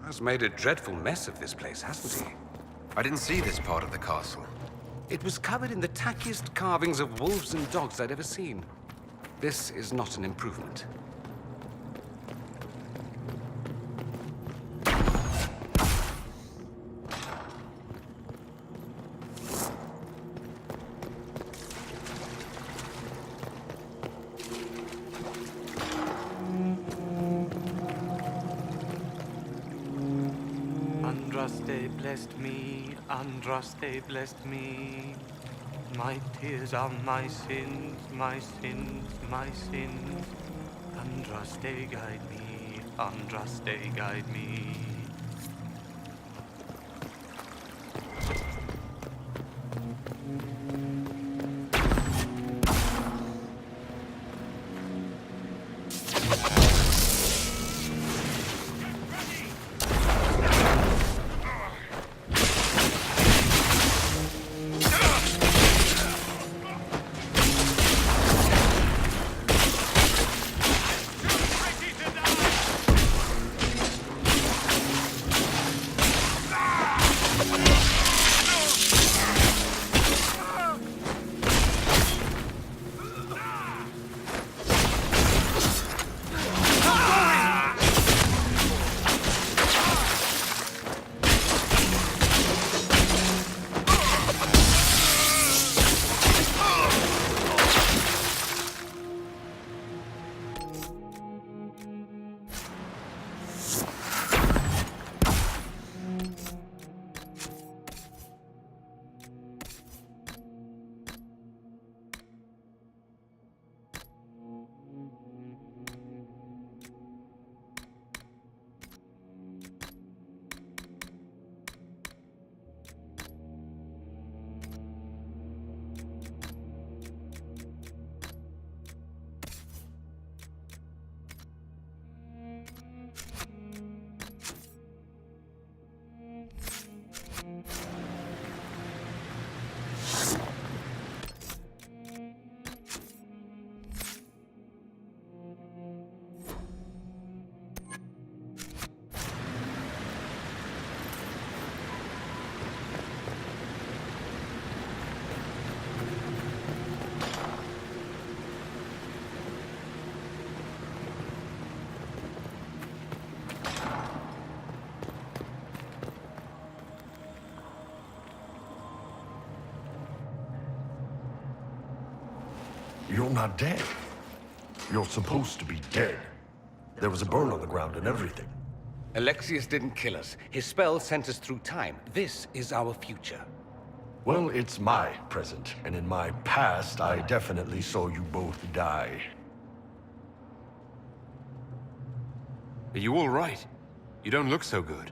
Has made a dreadful mess of this place, hasn't he? I didn't see this part of the castle. It was covered in the tackiest carvings of wolves and dogs I'd ever seen. This is not an improvement. Andraste blessed me, Andraste blessed me. My tears are my sins, my sins, my sins. Andraste guide me, Andraste guide me. You're not dead. You're supposed to be dead. There was a burn on the ground and everything. Alexius didn't kill us. His spell sent us through time. This is our future. Well, it's my present, and in my past, I definitely saw you both die. Are you all right? You don't look so good.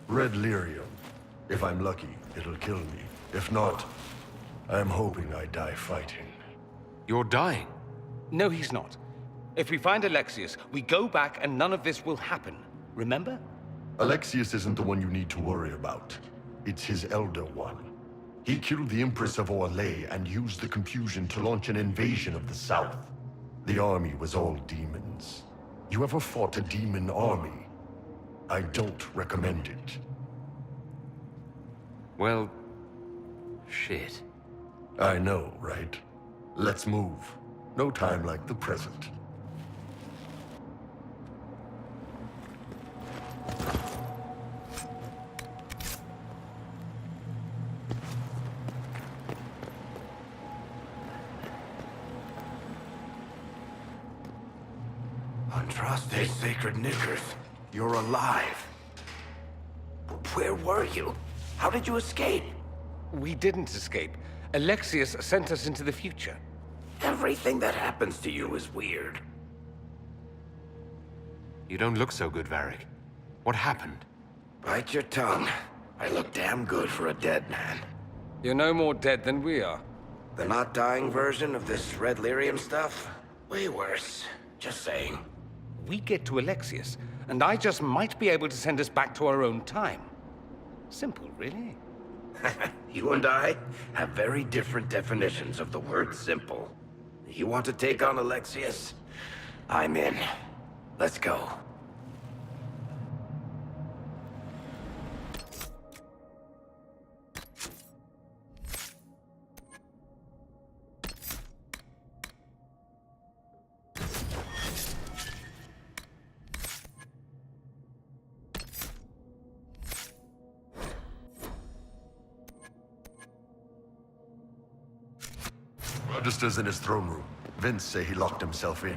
Red lyrium. If I'm lucky, it'll kill me. If not, I'm hoping I die fighting. You're dying. No, he's not. If we find Alexius, we go back and none of this will happen. Remember? Alexius isn't the one you need to worry about. It's his Elder One. He killed the Empress of Orlais and used the confusion to launch an invasion of the South. The army was all demons. You ever fought a demon army? I don't recommend it. Well, shit. I know, right? Let's move. No time like the present. Andraste, sacred knickers. You're alive. Where were you? How did you escape? We didn't escape. Alexius sent us into the future. Everything that happens to you is weird. You don't look so good, Varric. What happened? Bite your tongue. I look damn good for a dead man. You're no more dead than we are. The not dying version of this red lyrium stuff? Way worse. Just saying. We get to Alexius, and I just might be able to send us back to our own time. Simple, really. You and I have very different definitions of the word simple. You want to take on Alexius? I'm in. Let's go. Register's in his throne room. Vince say he locked himself in.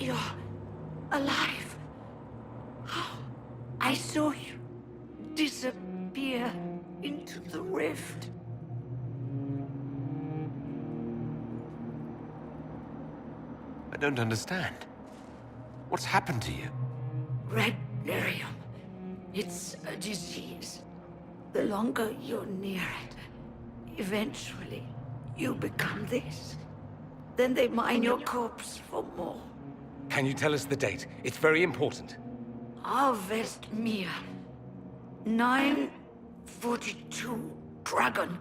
You're alive. Oh, I saw you disappear into the rift. I don't understand. What's happened to you? Red lyrium. It's a disease. The longer you're near it, eventually you become this. Then they mine your corpse for more. Can you tell us the date? It's very important. Harvest Mir. 942 Dragon.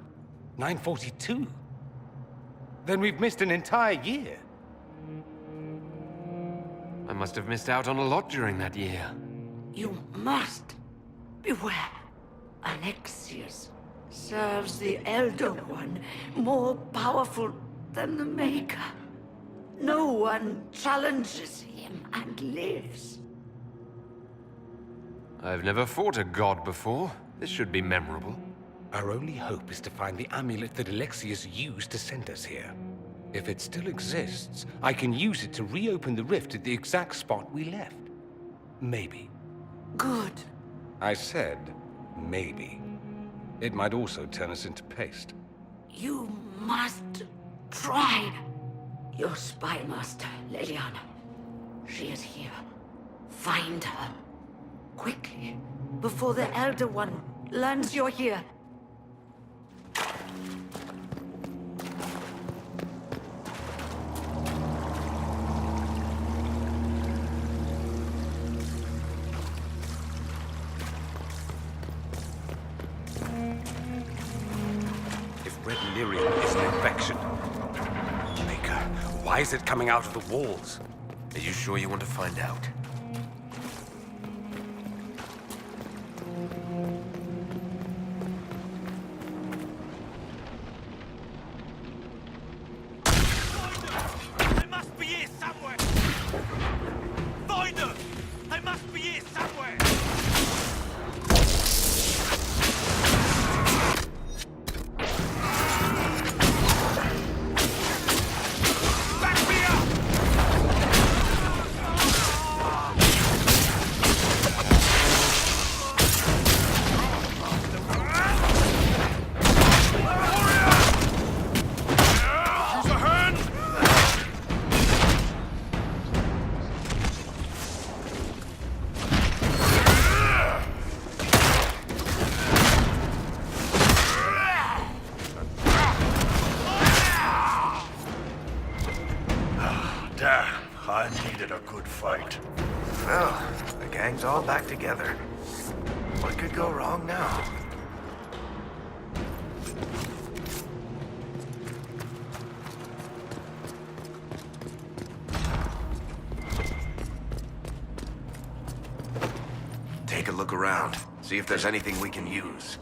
942? Then we've missed an entire year. I must have missed out on a lot during that year. You must beware. Alexius serves the Elder One, more powerful than the Maker. No one challenges him and lives. I've never fought a god before. This should be memorable. Our only hope is to find the amulet that Alexius used to send us here. If it still exists, I can use it to reopen the rift at the exact spot we left. Maybe. Good. I said, maybe. It might also turn us into paste. You must try. Your spy master, Leliana. She is here. Find her. Quickly, before the Elder One learns you're here. If red lyrium is an infection, Maker, why is it coming out of the walls? Are you sure you want to find out? I must be here somewhere! Find them! I must be here somewhere! Back me up! Damn, I needed a good fight. Well, the gang's all back together. What could go wrong now? Take a look around. See if there's anything we can use.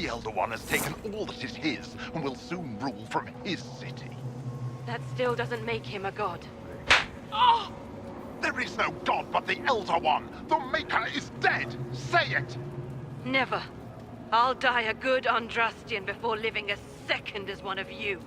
The Elder One has taken all that is his and will soon rule from his city. That still doesn't make him a god. There is no god but the Elder One! The Maker is dead! Say it! Never. I'll die a good Andrastian before living a second as one of you.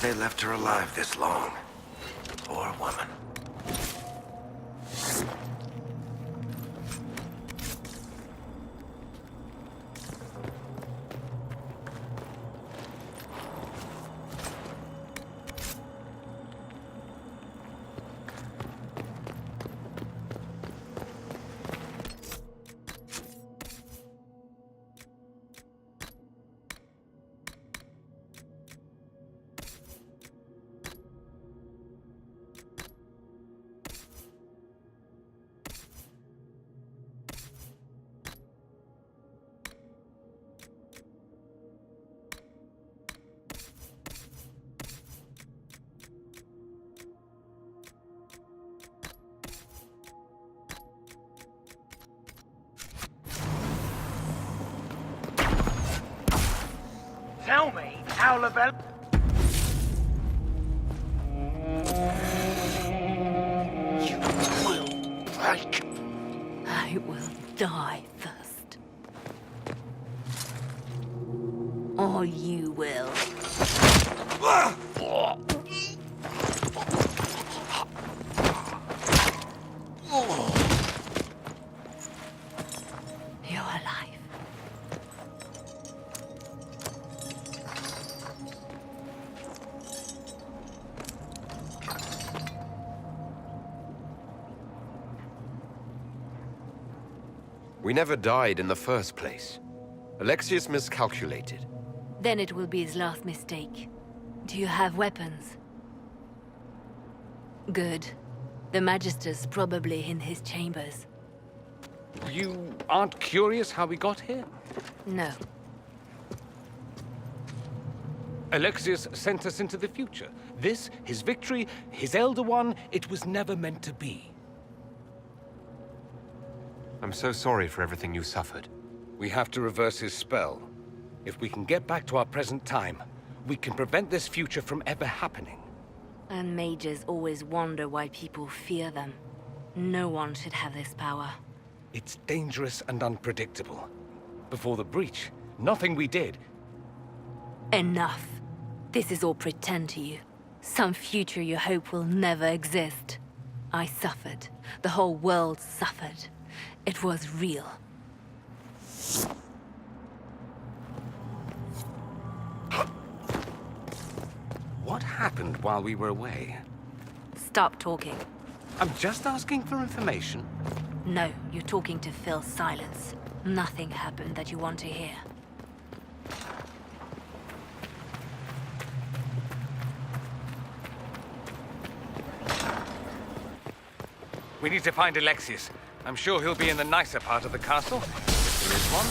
They left her alive this long. Poor woman. Tell me how Lavelle... You will break. I will die first. Or you will. You're alive. We never died in the first place. Alexius miscalculated. Then it will be his last mistake. Do you have weapons? Good. The Magister's probably in his chambers. You aren't curious how we got here? No. Alexius sent us into the future. This, his victory, his Elder One, it was never meant to be. I'm so sorry for everything you suffered. We have to reverse his spell. If we can get back to our present time, we can prevent this future from ever happening. And mages always wonder why people fear them. No one should have this power. It's dangerous and unpredictable. Before the breach, nothing we did. Enough. This is all pretend to you. Some future you hope will never exist. I suffered. The whole world suffered. It was real. What happened while we were away? Stop talking. I'm just asking for information. No, you're talking to fill silence. Nothing happened that you want to hear. We need to find Alexius. I'm sure he'll be in the nicer part of the castle, if there is one.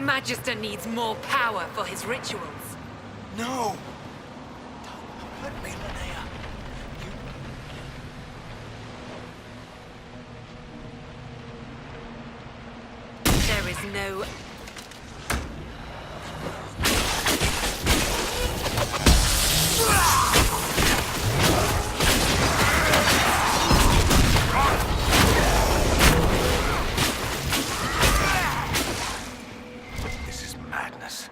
Magister needs more power for his rituals. No! Don't hurt me, Linnea. There is no... This is madness.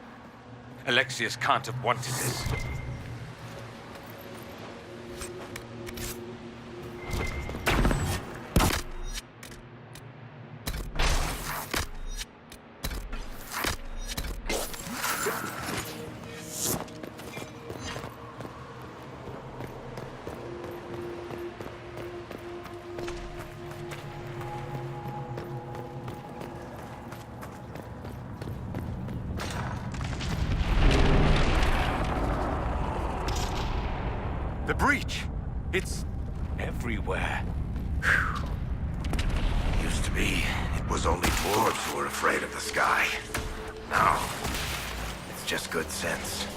Alexius can't have wanted this. The breach! It's Everywhere. used to be. It was only dwarves who were afraid of the sky. Now, it's just good sense.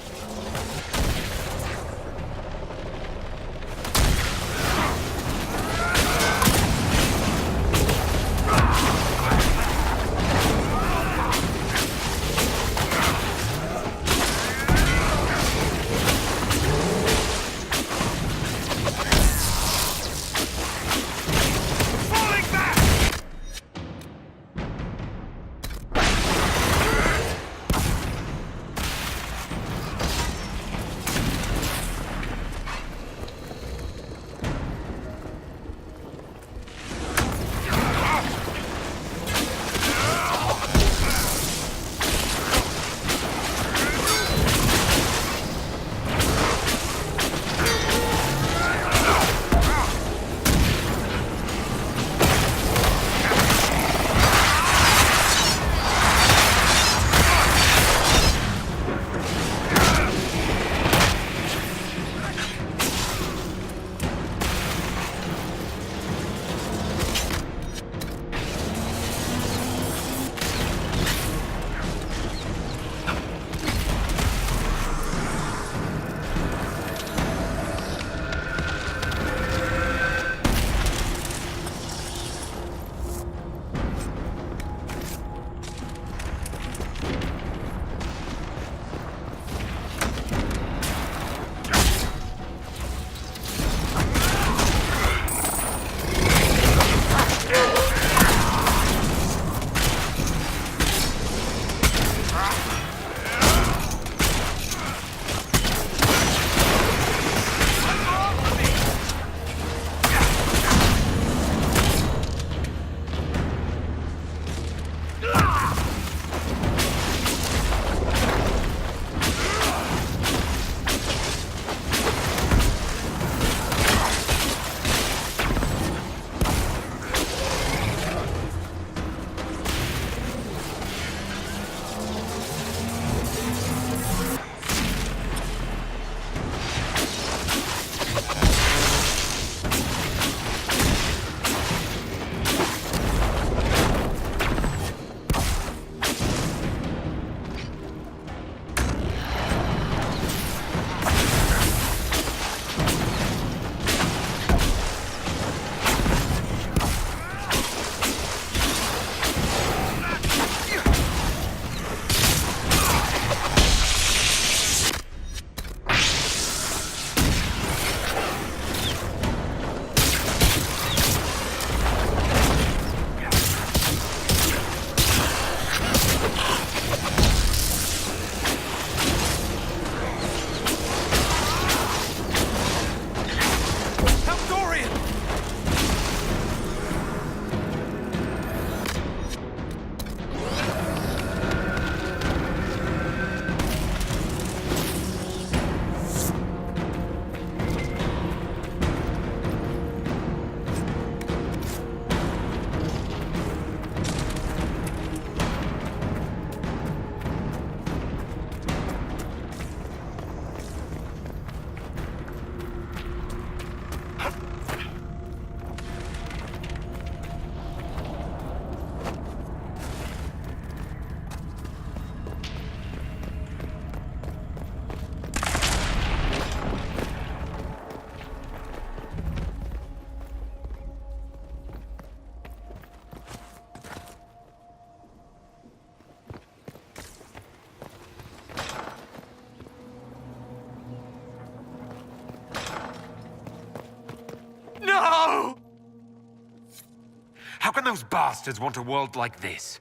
And those bastards want a world like this.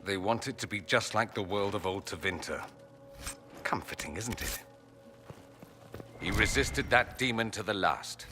They want it to be just like the world of old Tevinter. Comforting, isn't it? He resisted that demon to the last.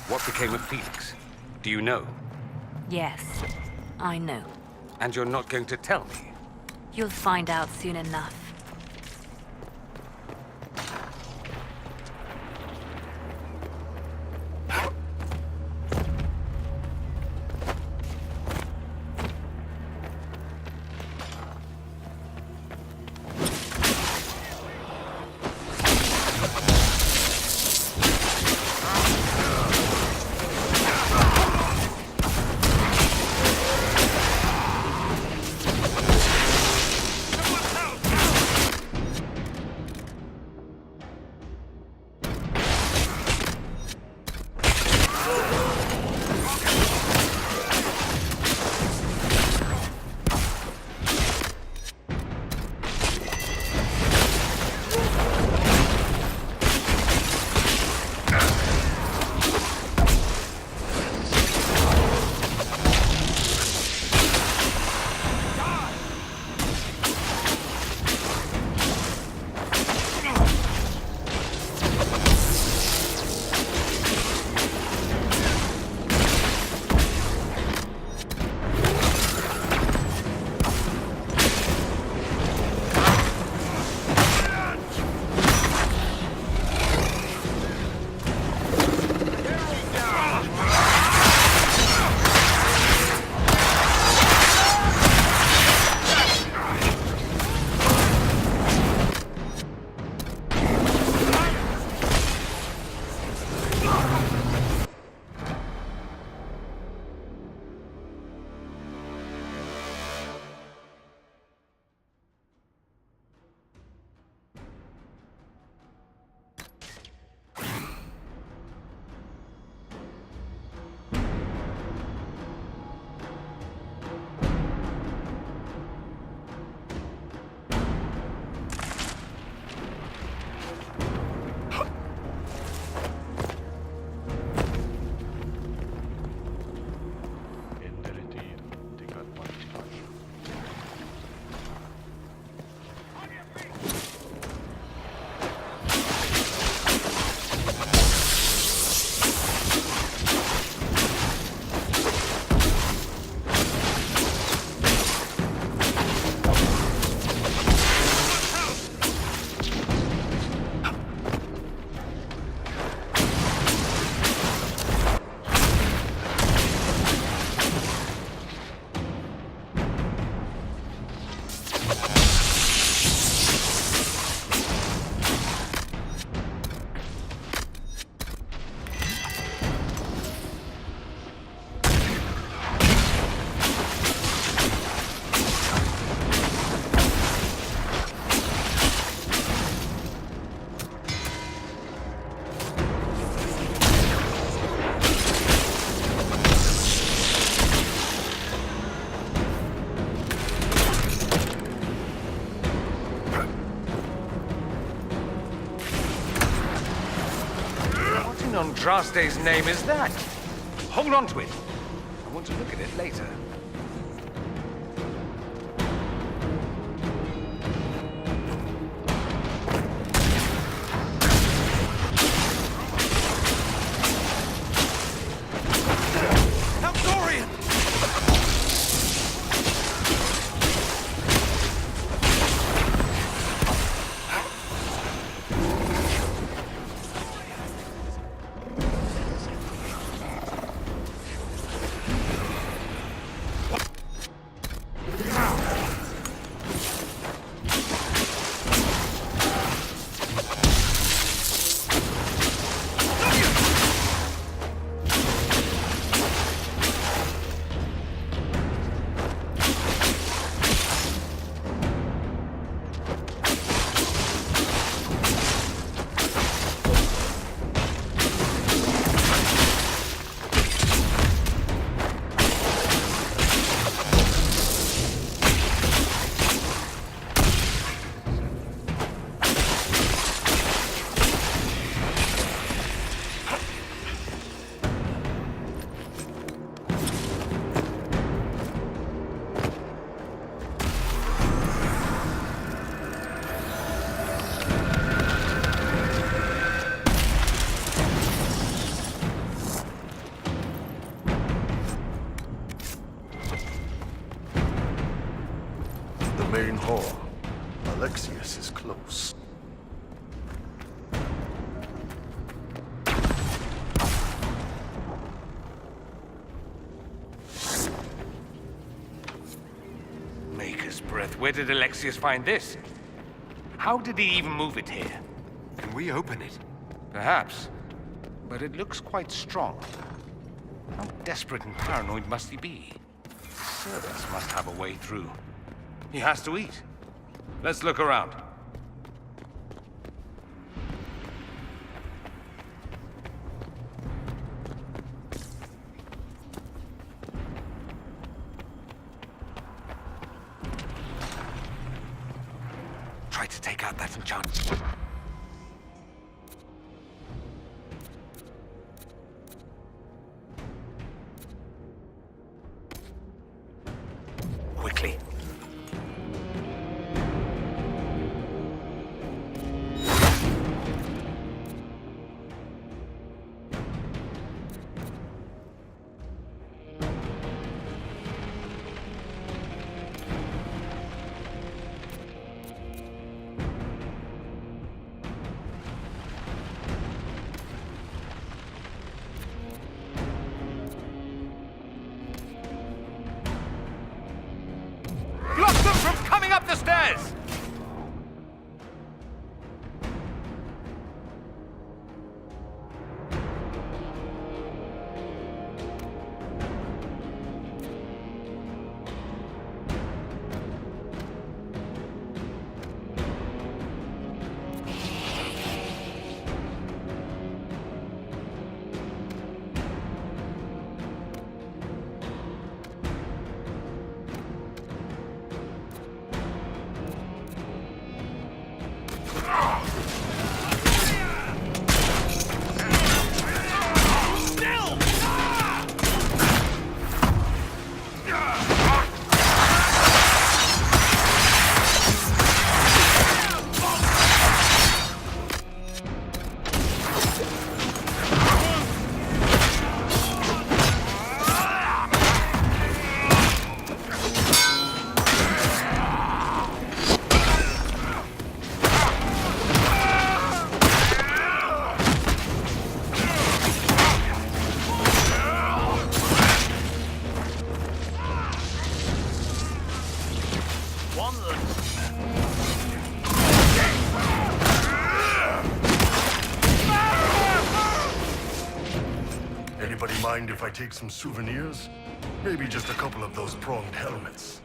What became of Felix? Do you know? Yes, I know. And you're not going to tell me? You'll find out soon enough. Andraste's name is that? Hold on to it. I want to look at it later. main hall. Alexius is close. Maker's breath. Where did Alexius find this? How did he even move it here? Can we open it? Perhaps. But it looks quite strong. How desperate and paranoid must he be? Servants must have a way through. He has to eat. Let's look around. Try to take out that enchantment. Quickly. Block them from coming up the stairs! Anybody mind if I take some souvenirs? Maybe just a couple of those pronged helmets.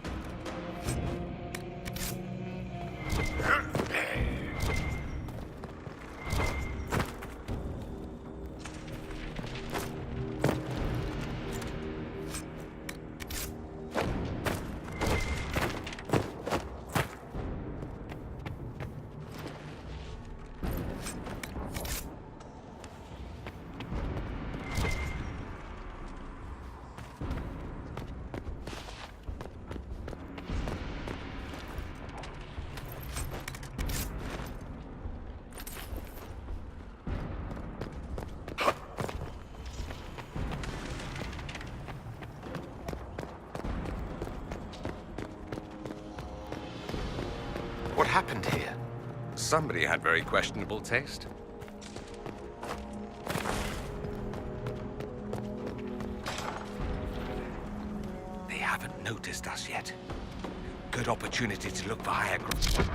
What happened here? Somebody had very questionable taste. They haven't noticed us yet. Good opportunity to look for higher ground.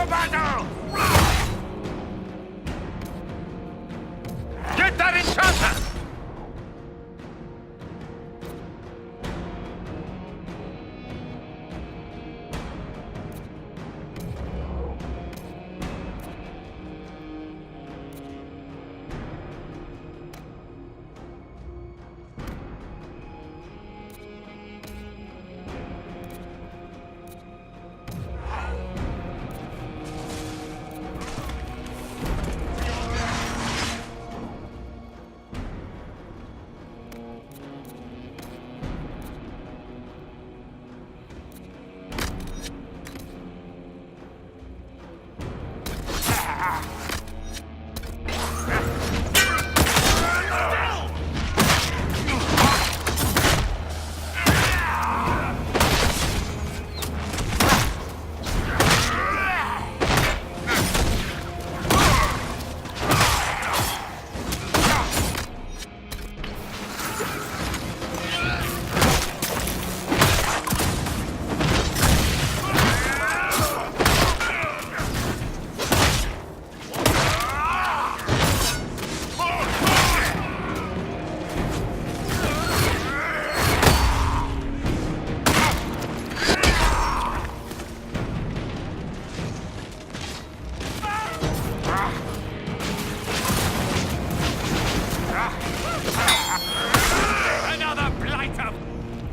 to battle! Get that enchanter!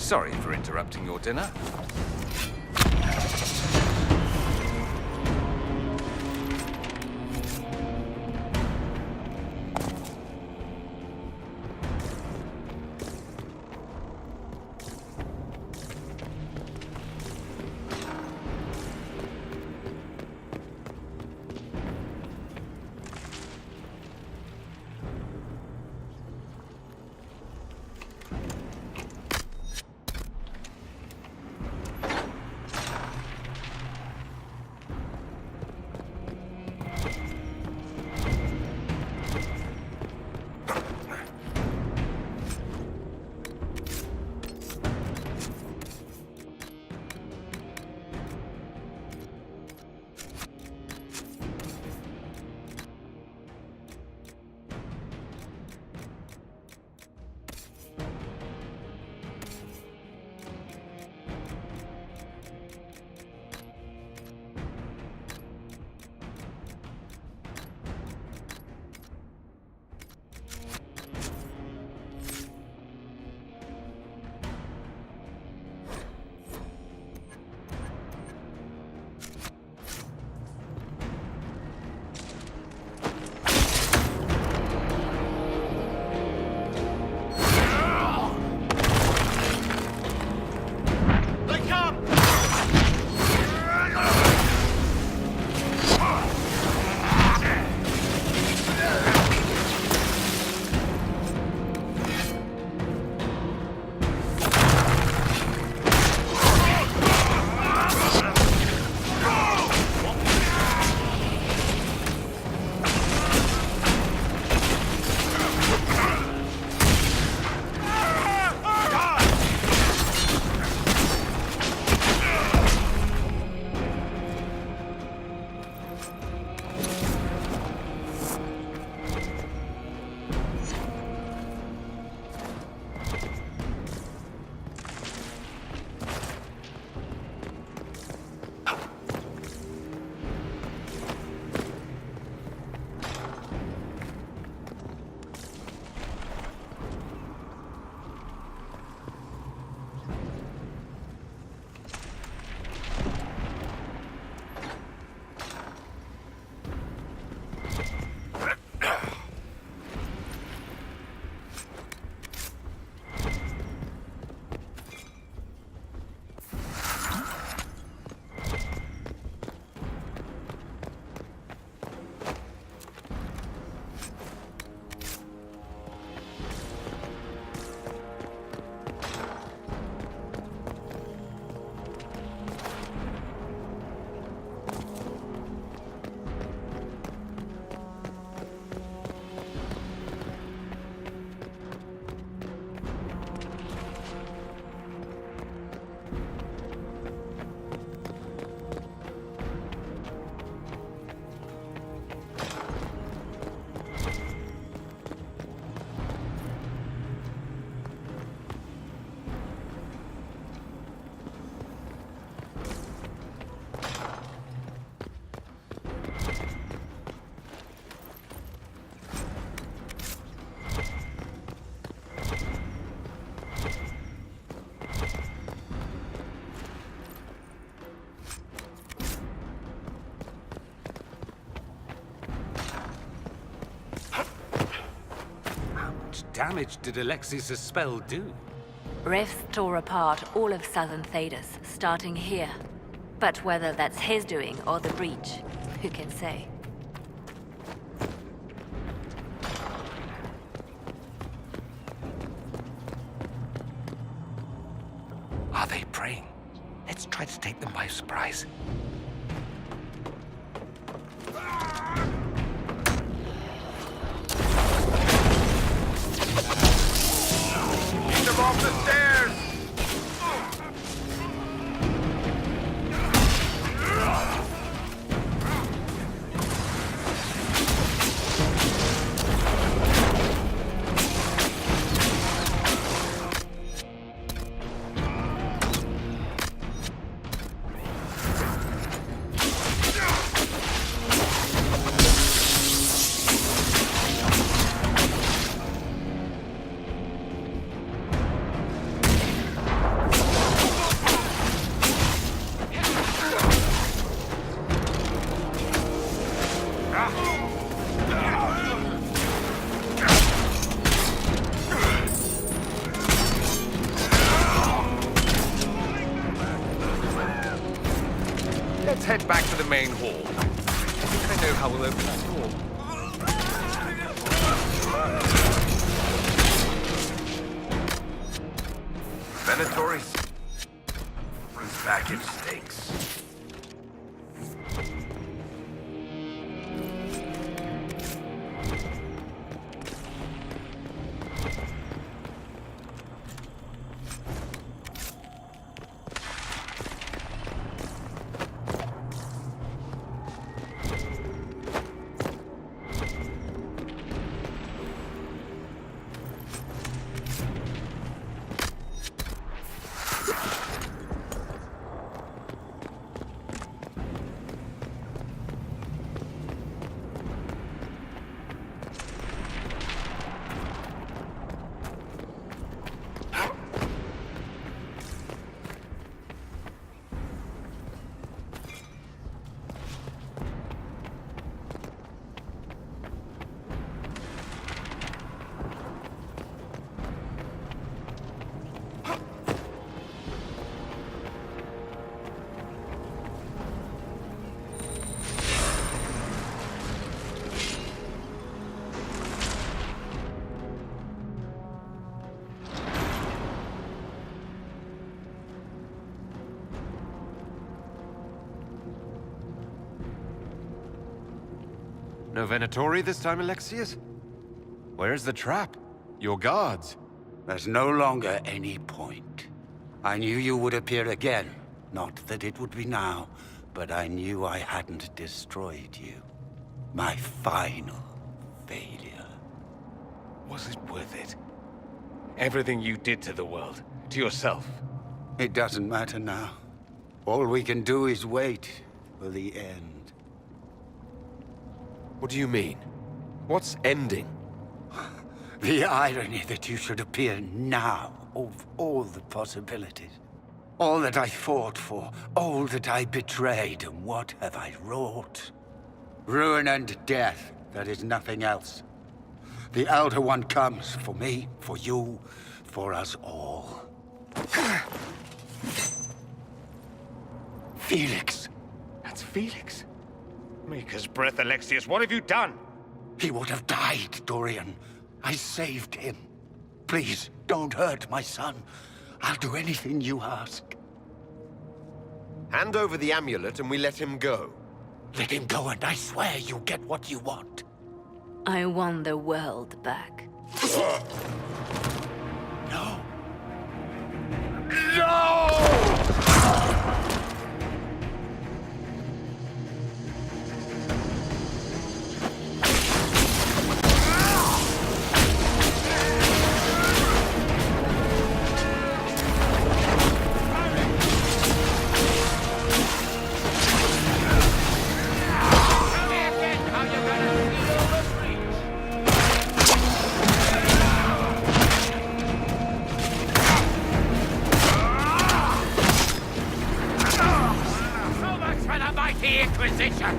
Sorry for interrupting your dinner. damage did Alexius' spell do? Rifts tore apart all of southern Thedas, starting here. But whether that's his doing or the breach, who can say? Are they praying? Let's try to take them by surprise. Keep them off the stairs! Let's head back to the main hall. I think I know how we'll open that door. Venatories? This package stinks. No Venatori this time, Alexius? Where's the trap? Your guards? There's no longer any point. I knew you would appear again. Not that it would be now, but I knew I hadn't destroyed you. My final failure. Was it worth it? Everything you did to the world, to yourself. It doesn't matter now. All we can do is wait for the end. What do you mean? What's ending? The irony that you should appear now, of all the possibilities. All that I fought for, all that I betrayed, and what have I wrought? Ruin and death, that is nothing else. The Elder One comes for me, for you, for us all. Felix! That's Felix. Maker's breath, Alexius, what have you done? He would have died, Dorian. I saved him. Please, don't hurt my son. I'll do anything you ask. Hand over the amulet and we let him go. Let him go and I swear you'll get what you want. I want the world back. No. The Inquisition!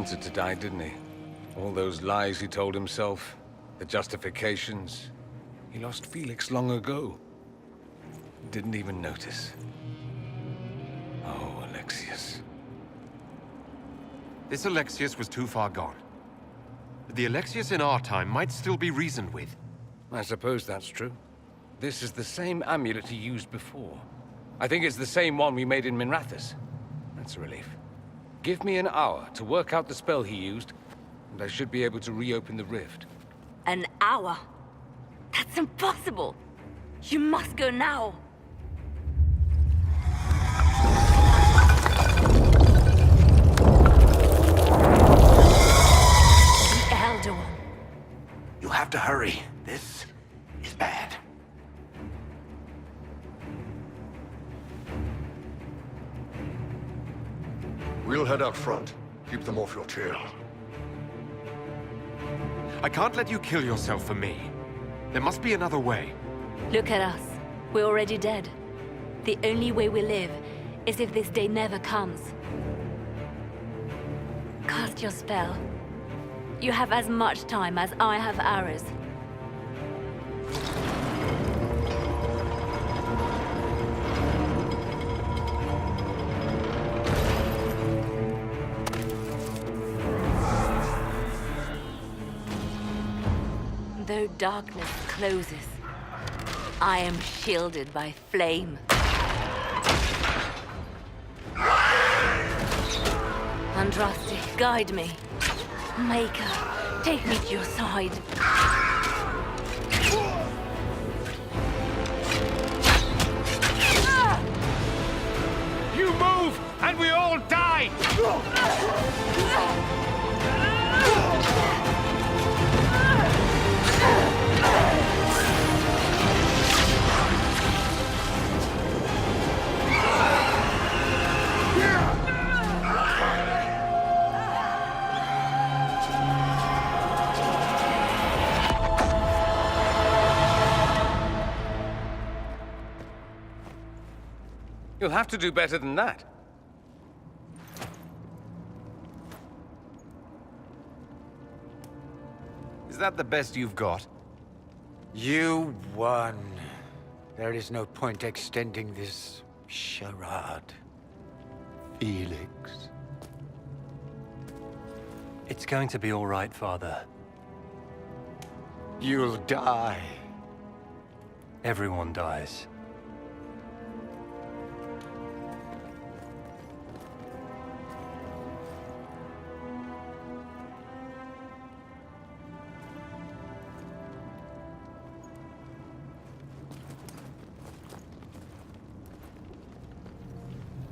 wanted to die, didn't he? All those lies he told himself, the justifications. He lost Felix long ago. Didn't even notice. Oh, Alexius. This Alexius was too far gone. The Alexius in our time might still be reasoned with. I suppose that's true. This is the same amulet he used before. I think it's the same one we made in Minrathous. That's a relief. Give me an hour to work out the spell he used, and I should be able to reopen the rift. An hour? That's impossible! You must go now! The Elder One. You have to hurry. This is bad. We'll head out front. Keep them off your tail. I can't let you kill yourself for me. There must be another way. Look at us. We're already dead. The only way we live is if this day never comes. Cast your spell. You have as much time as I have arrows. Though darkness closes, I am shielded by flame. Andraste, guide me. Maker, take me to your side. You move, and we all die! You'll have to do better than that. Is that the best you've got? You won. There is no point extending this charade. Felix. It's going to be all right, Father. You'll die. Everyone dies.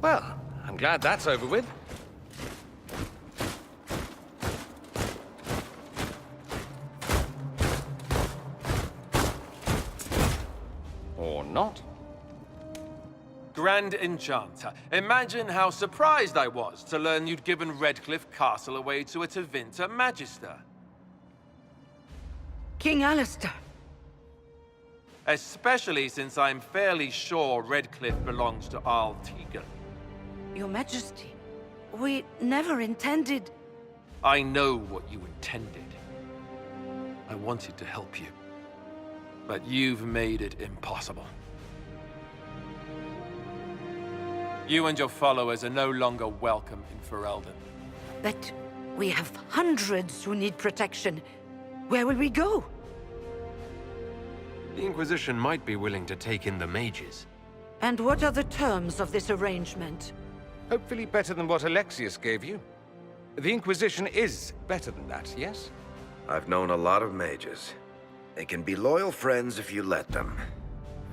Well, I'm glad that's over with. Or not. Grand Enchanter, imagine how surprised I was to learn you'd given Redcliffe Castle away to a Tevinter Magister. King Alistair. Especially since I'm fairly sure Redcliffe belongs to Arl Tegan. Your Majesty, we never intended... I know what you intended. I wanted to help you. But you've made it impossible. You and your followers are no longer welcome in Ferelden. But we have hundreds who need protection. Where will we go? The Inquisition might be willing to take in the mages. And what are the terms of this arrangement? Hopefully better than what Alexius gave you. The Inquisition is better than that, yes? I've known a lot of mages. They can be loyal friends if you let them.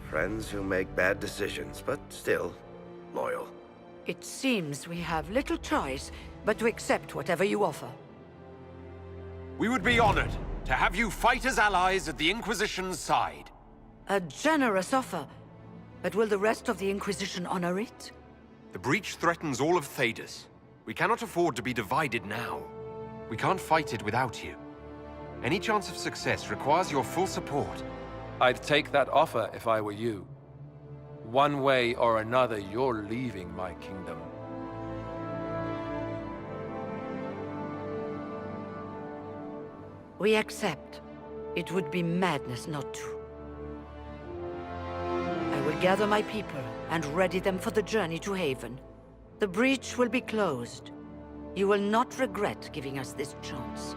Friends who make bad decisions, but still loyal. It seems we have little choice but to accept whatever you offer. We would be honored to have you fight as allies at the Inquisition's side. A generous offer. But will the rest of the Inquisition honor it? The breach threatens all of Thedas. We cannot afford to be divided now. We can't fight it without you. Any chance of success requires your full support. I'd take that offer if I were you. One way or another, you're leaving my kingdom. We accept. It would be madness not to. I will gather my people and ready them for the journey to Haven. The breach will be closed. You will not regret giving us this chance.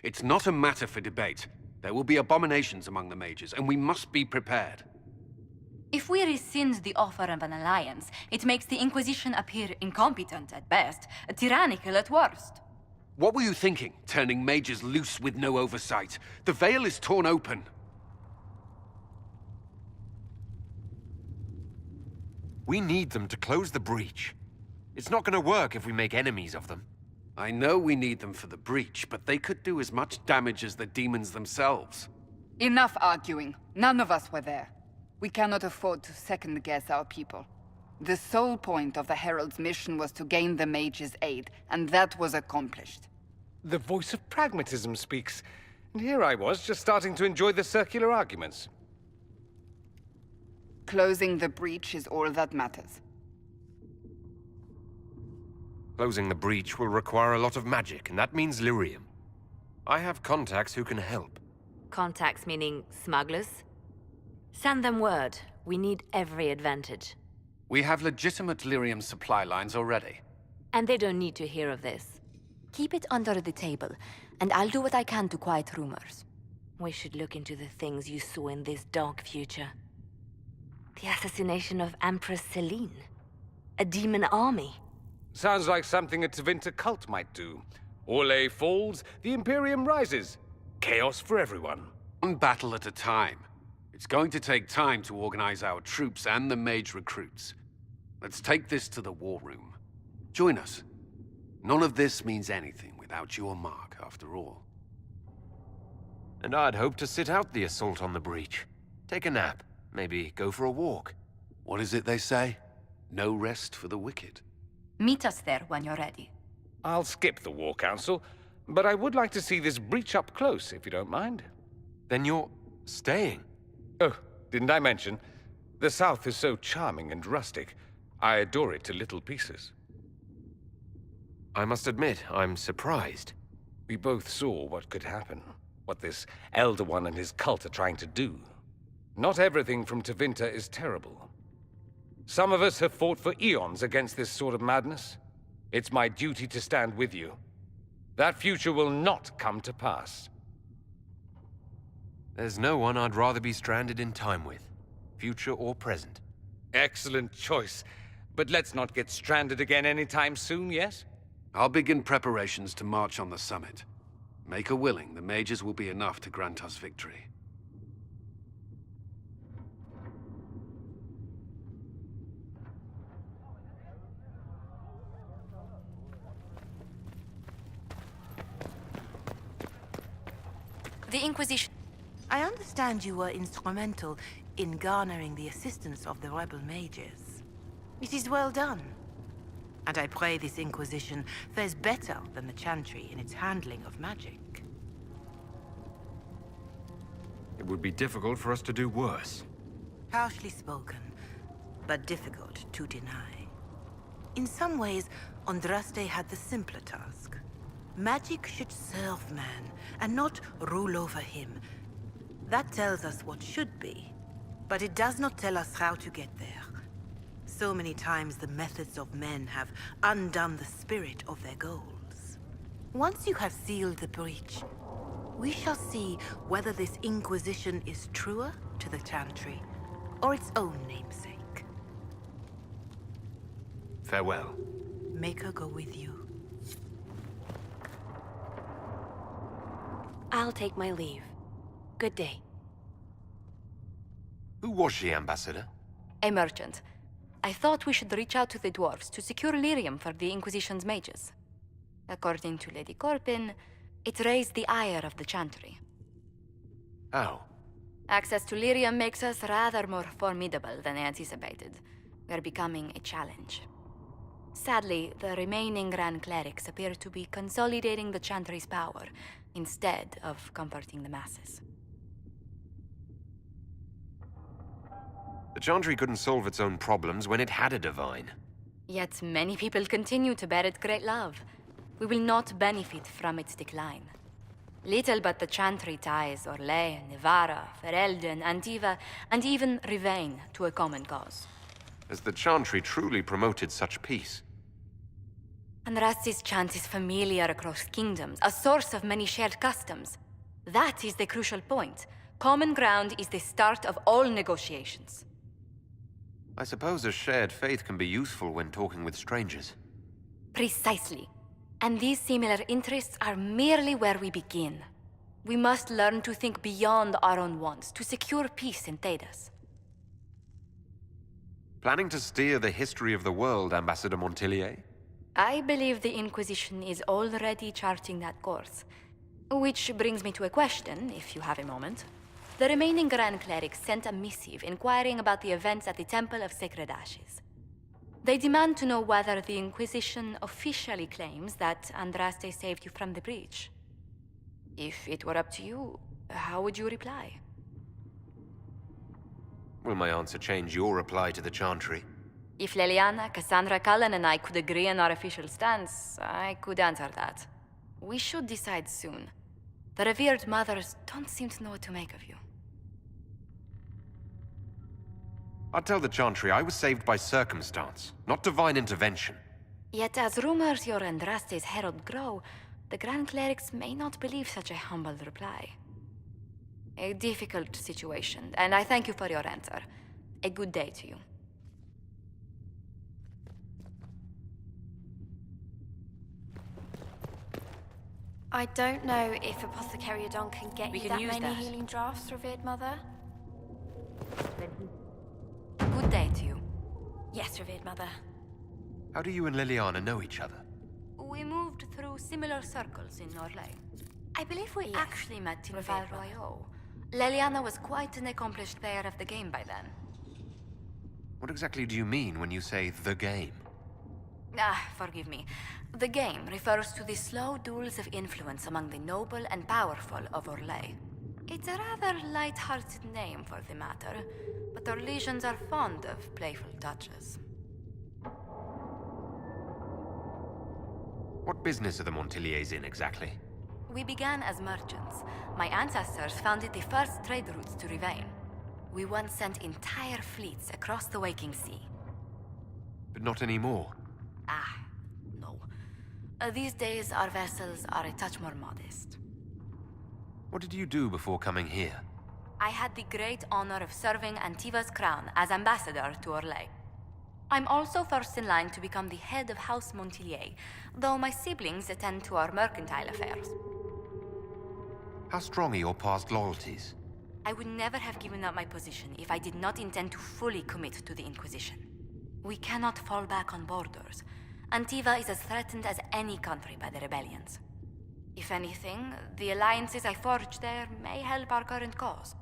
It's not a matter for debate. There will be abominations among the mages, and we must be prepared. If we rescind the offer of an alliance, it makes the Inquisition appear incompetent at best, tyrannical at worst. What were you thinking, turning mages loose with no oversight? The veil is torn open. We need them to close the breach. It's not going to work if we make enemies of them. I know we need them for the breach, but they could do as much damage as the demons themselves. Enough arguing. None of us were there. We cannot afford to second-guess our people. The sole point of the Herald's mission was to gain the mage's aid, and that was accomplished. The voice of pragmatism speaks. And here I was, just starting to enjoy the circular arguments. Closing the breach is all that matters. Closing the breach will require a lot of magic, and that means lyrium. I have contacts who can help. Contacts meaning smugglers? Send them word. We need every advantage. We have legitimate lyrium supply lines already. And they don't need to hear of this. Keep it under the table, and I'll do what I can to quiet rumors. We should look into the things you saw in this dark future. The assassination of Empress Celine. A demon army. Sounds like something a Tevinter cult might do. Orlais falls, the Imperium rises. Chaos for everyone. One battle at a time. It's going to take time to organize our troops and the mage recruits. Let's take this to the war room. Join us. None of this means anything without your mark, after all. And I'd hoped to sit out the assault on the breach. Take a nap. Maybe go for a walk. What is it they say? No rest for the wicked. Meet us there when you're ready. I'll skip the War Council, but I would like to see this breach up close, if you don't mind. Then you're staying? Oh, didn't I mention? The South is so charming and rustic. I adore it to little pieces. I must admit, I'm surprised. We both saw what could happen, what this Elder One and his cult are trying to do. Not everything from Tevinter is terrible. Some of us have fought for eons against this sort of madness. It's my duty to stand with you. That future will not come to pass. There's no one I'd rather be stranded in time with, future or present. Excellent choice. But let's not get stranded again anytime soon, yes? I'll begin preparations to march on the summit. Make a willing, the mages will be enough to grant us victory. The Inquisition... I understand you were instrumental in garnering the assistance of the rebel mages. It is well done. And I pray this Inquisition fares better than the Chantry in its handling of magic. It would be difficult for us to do worse. Harshly spoken, but difficult to deny. In some ways, Andraste had the simpler task. Magic should serve man, and not rule over him. That tells us what should be, but it does not tell us how to get there. So many times the methods of men have undone the spirit of their goals. Once you have sealed the breach, we shall see whether this Inquisition is truer to the Chantry, or its own namesake. Farewell. Make her go with you. I'll take my leave. Good day. Who was she, Ambassador? A merchant. I thought we should reach out to the dwarves to secure lyrium for the Inquisition's mages. According to Lady Corpin, it raised the ire of the Chantry. How? Access to lyrium makes us rather more formidable than I anticipated. We're becoming a challenge. Sadly, the remaining Grand Clerics appear to be consolidating the Chantry's power, instead of comforting the masses. The Chantry couldn't solve its own problems when it had a divine. Yet many people continue to bear it great love. We will not benefit from its decline. Little but the Chantry ties Orlais, Nevarra, Ferelden, Antiva, and even Rivain to a common cause. Has the Chantry truly promoted such peace? Andrasti's chant is familiar across kingdoms, a source of many shared customs. That is the crucial point. Common ground is the start of all negotiations. I suppose a shared faith can be useful when talking with strangers. Precisely. And these similar interests are merely where we begin. We must learn to think beyond our own wants to secure peace in Thedas. Planning to steer the history of the world, Ambassador Montillier? I believe the Inquisition is already charting that course. Which brings me to a question, if you have a moment. The remaining Grand Clerics sent a missive inquiring about the events at the Temple of Sacred Ashes. They demand to know whether the Inquisition officially claims that Andraste saved you from the breach. If it were up to you, how would you reply? Will my answer change your reply to the Chantry? If Leliana, Cassandra Cullen, and I could agree on our official stance, I could answer that. We should decide soon. The revered mothers don't seem to know what to make of you. I'd tell the Chantry I was saved by circumstance, not divine intervention. Yet as rumors your Andraste's herald grow, the Grand Clerics may not believe such a humble reply. A difficult situation, and I thank you for your answer. A good day to you. I don't know if Apothecary Adon can get you that many healing drafts, revered mother. Good day to you. Yes, revered mother. How do you and Liliana know each other? We moved through similar circles in Orlais. I believe we actually met in Val Royaux. Liliana was quite an accomplished player of the game by then. What exactly do you mean when you say the game? Forgive me. The game refers to the slow duels of influence among the noble and powerful of Orlais. It's a rather light-hearted name for the matter, but our legions are fond of playful touches. What business are the Montilliers in exactly? We began as merchants. My ancestors founded the first trade routes to Rivain. We once sent entire fleets across the Waking Sea. But not anymore. No. These days, our vessels are a touch more modest. What did you do before coming here? I had the great honor of serving Antiva's crown as ambassador to Orlais. I'm also first in line to become the head of House Montillier, though my siblings attend to our mercantile affairs. How strong are your past loyalties? I would never have given up my position if I did not intend to fully commit to the Inquisition. We cannot fall back on borders. Antiva is as threatened as any country by the rebellions. If anything, the alliances I forged there may help our current cause.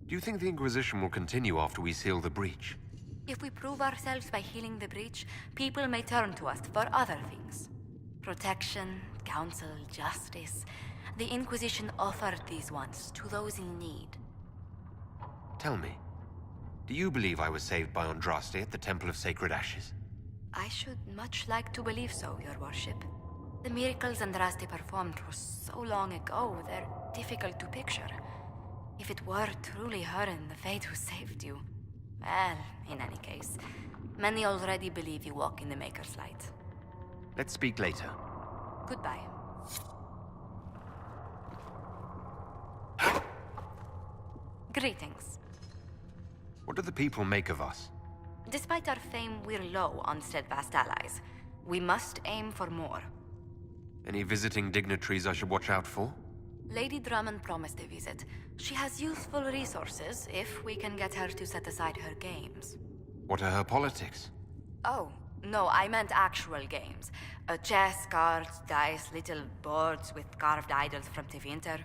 Do you think the Inquisition will continue after we seal the breach? If we prove ourselves by healing the breach, people may turn to us for other things. Protection, counsel, justice. The Inquisition offered these once to those in need. Tell me, do you believe I was saved by Andraste at the Temple of Sacred Ashes? I should much like to believe so, Your Worship. The miracles Andraste performed were so long ago, they're difficult to picture. If it were truly her and the Fate who saved you... Well, in any case, many already believe you walk in the Maker's light. Let's speak later. Goodbye. Greetings. What do the people make of us? Despite our fame, we're low on steadfast allies. We must aim for more. Any visiting dignitaries I should watch out for? Lady Drummond promised a visit. She has useful resources if we can get her to set aside her games. What are her politics? Oh, no, I meant actual games. Chess, cards, dice, little boards with carved idols from Tevinter.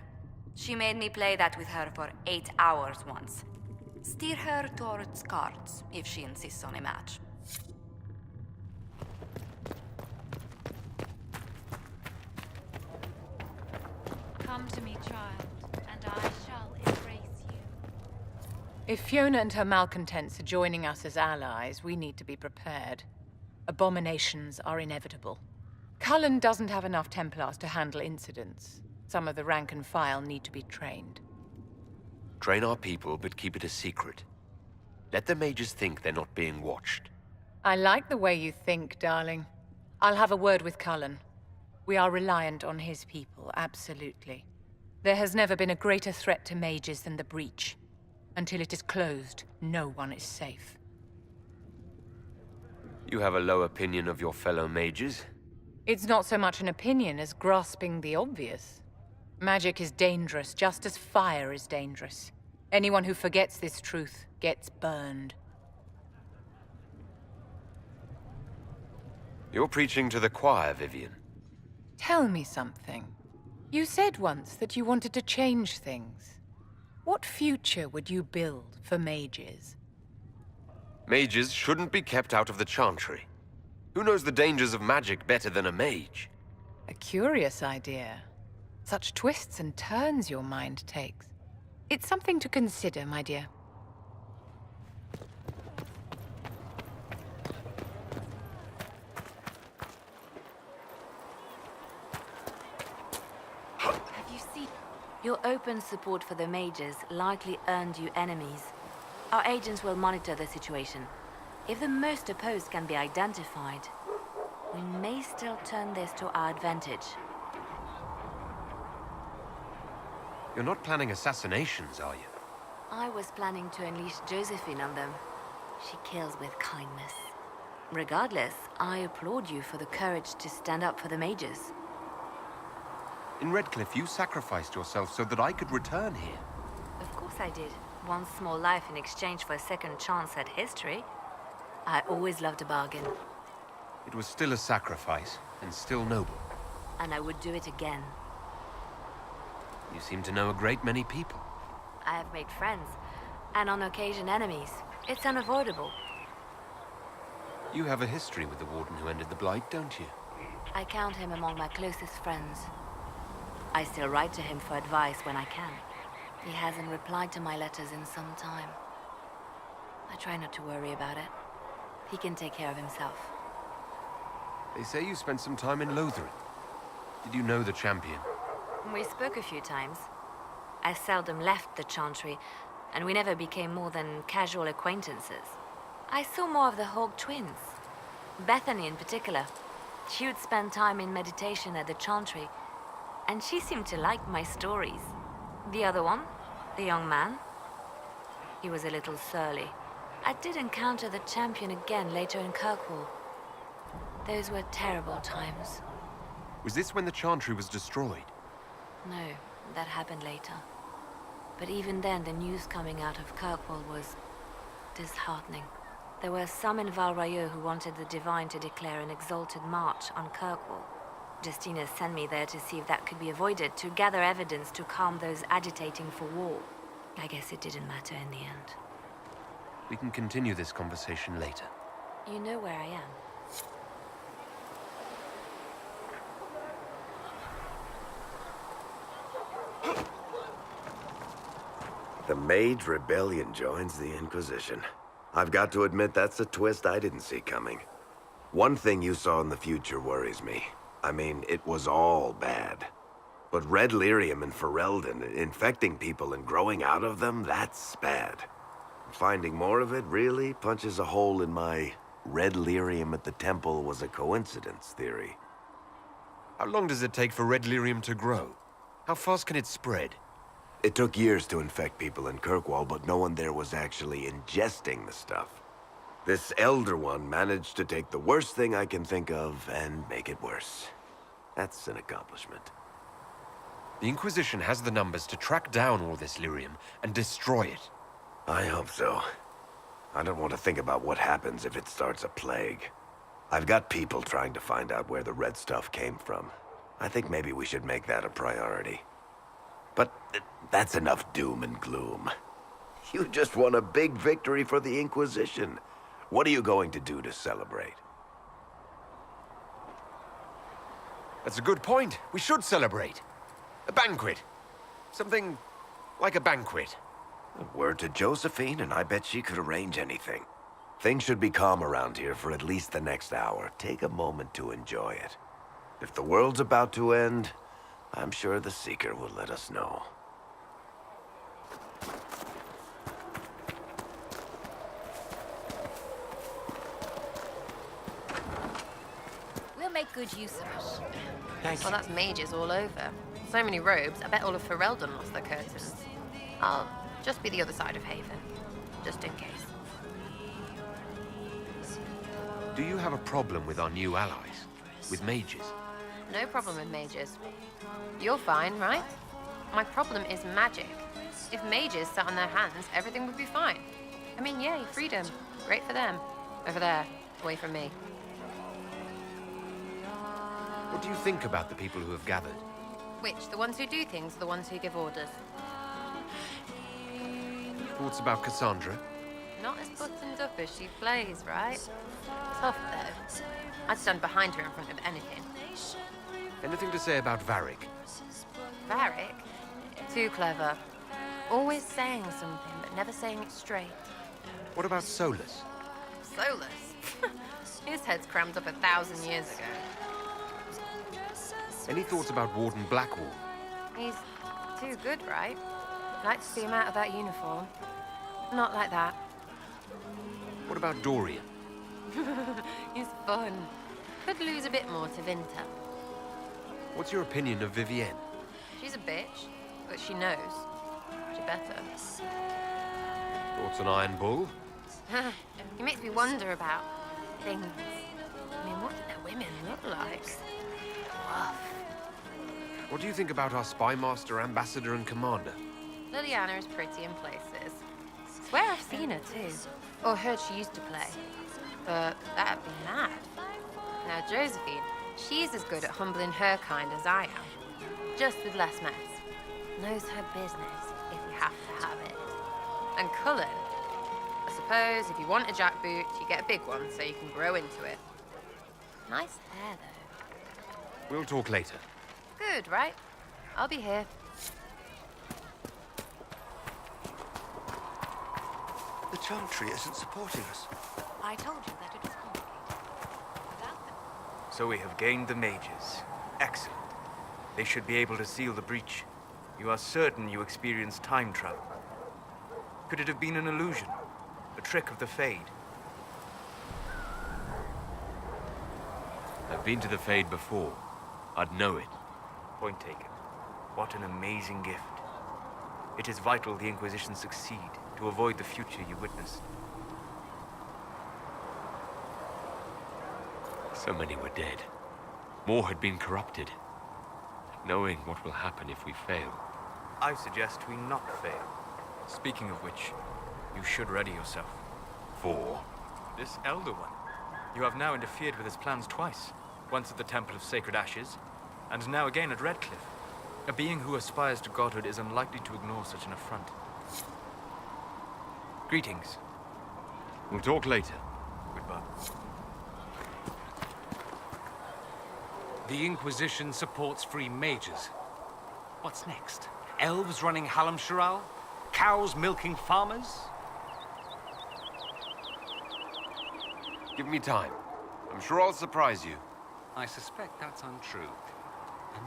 She made me play that with her for 8 hours once. Steer her towards cards, if she insists on a match. Come to me, child, and I shall embrace you. If Fiona and her malcontents are joining us as allies, we need to be prepared. Abominations are inevitable. Cullen doesn't have enough Templars to handle incidents. Some of the rank and file need to be trained. Train our people, but keep it a secret. Let the mages think they're not being watched. I like the way you think, darling. I'll have a word with Cullen. We are reliant on his people, absolutely. There has never been a greater threat to mages than the Breach. Until it is closed, no one is safe. You have a low opinion of your fellow mages? It's not so much an opinion as grasping the obvious. Magic is dangerous, just as fire is dangerous. Anyone who forgets this truth gets burned. You're preaching to the choir, Vivian. Tell me something. You said once that you wanted to change things. What future would you build for mages? Mages shouldn't be kept out of the Chantry. Who knows the dangers of magic better than a mage? A curious idea. Such twists and turns your mind takes. It's something to consider, my dear. Have you seen? Your open support for the mages likely earned you enemies. Our agents will monitor the situation. If the most opposed can be identified, we may still turn this to our advantage. You're not planning assassinations, are you? I was planning to unleash Josephine on them. She kills with kindness. Regardless, I applaud you for the courage to stand up for the mages. In Redcliffe, you sacrificed yourself so that I could return here. Of course I did. One small life in exchange for a second chance at history. I always loved a bargain. It was still a sacrifice, and still noble. And I would do it again. You seem to know a great many people. I have made friends, and on occasion enemies. It's unavoidable. You have a history with the Warden who ended the Blight, don't you? I count him among my closest friends. I still write to him for advice when I can. He hasn't replied to my letters in some time. I try not to worry about it. He can take care of himself. They say you spent some time in Lothering. Did you know the champion? We spoke a few times. I seldom left the Chantry, and we never became more than casual acquaintances. I saw more of the Hawk twins. Bethany in particular. She would spend time in meditation at the Chantry, and she seemed to like my stories. The other one, the young man, he was a little surly. I did encounter the champion again later in Kirkwall. Those were terrible times. Was this when the Chantry was destroyed? No, that happened later. But even then, the news coming out of Kirkwall was disheartening. There were some in Val Royeaux who wanted the Divine to declare an exalted march on Kirkwall. Justina sent me there to see if that could be avoided, to gather evidence to calm those agitating for war. I guess it didn't matter in the end. We can continue this conversation later. You know where I am. The Mage Rebellion joins the Inquisition. I've got to admit that's a twist I didn't see coming. One thing you saw in the future worries me. I mean, it was all bad. But Red Lyrium and Ferelden, infecting people and growing out of them, that's bad. Finding more of it really punches a hole in my Red Lyrium at the temple was a coincidence theory. How long does it take for red lyrium to grow? How fast can it spread? It took years to infect people in Kirkwall, but no one there was actually ingesting the stuff. This Elder One managed to take the worst thing I can think of and make it worse. That's an accomplishment. The Inquisition has the numbers to track down all this lyrium and destroy it. I hope so. I don't want to think about what happens if it starts a plague. I've got people trying to find out where the red stuff came from. I think maybe we should make that a priority. But that's enough doom and gloom. You just won a big victory for the Inquisition. What are you going to do to celebrate? That's a good point. We should celebrate. A banquet. Something like a banquet. A word to Josephine, and I bet she could arrange anything. Things should be calm around here for at least the next hour. Take a moment to enjoy it. If the world's about to end, I'm sure the Seeker will let us know. We'll make good use of it. Thank well, that's mages all over. So many robes, I bet all of Ferelden lost their curtains. I'll just be the other side of Haven, just in case. Do you have a problem with our new allies? With mages? No problem with mages. You're fine, right? My problem is magic. If mages sat on their hands, everything would be fine. I mean, yay, freedom. Great for them. Over there, away from me. What do you think about the people who have gathered? Which? The ones who do things or the ones who give orders? Thoughts about Cassandra? Not as buttoned up as she plays, right? Tough, though. I'd stand behind her in front of anything. Anything to say about Varric? Varric? Too clever. Always saying something, but never saying it straight. What about Solus? Solus? His head's crammed up 1,000 years ago. Any thoughts about Warden Blackwall? He's too good, right? I'd like to see him out of that uniform. Not like that. What about Dorian? He's fun. Could lose a bit more to Vinter. What's your opinion of Vivienne? She's a bitch, but she knows. She better. Thoughts on Iron Bull? He makes me wonder about things. I mean, what do their women look like? Rough. What do you think about our spy master, ambassador, and commander? Liliana is pretty in places. Swear I've seen her too. Or heard she used to play. But that'd be mad. Now Josephine, she's as good at humbling her kind as I am. Just with less mess. Knows her business, if you have to have it. And Cullen, I suppose if you want a jackboot, you get a big one so you can grow into it. Nice hair, though. We'll talk later. Good, right? I'll be here. The Chantry isn't supporting us. I told you that it was complicated. Without them... So we have gained the mages. Excellent. They should be able to seal the breach. You are certain you experienced time travel. Could it have been an illusion? A trick of the Fade? I've been to the Fade before. I'd know it. Point taken. What an amazing gift. It is vital the Inquisition succeed to avoid the future you witnessed. So many were dead. More had been corrupted. Knowing what will happen if we fail. I suggest we not fail. Speaking of which, you should ready yourself. For? This Elder One. You have now interfered with his plans twice. Once at the Temple of Sacred Ashes, and now again at Redcliffe. A being who aspires to godhood is unlikely to ignore such an affront. Greetings. We'll talk later. Goodbye. The Inquisition supports free mages. What's next? Elves running Hallamsharal? Cows milking farmers? Give me time. I'm sure I'll surprise you. I suspect that's untrue.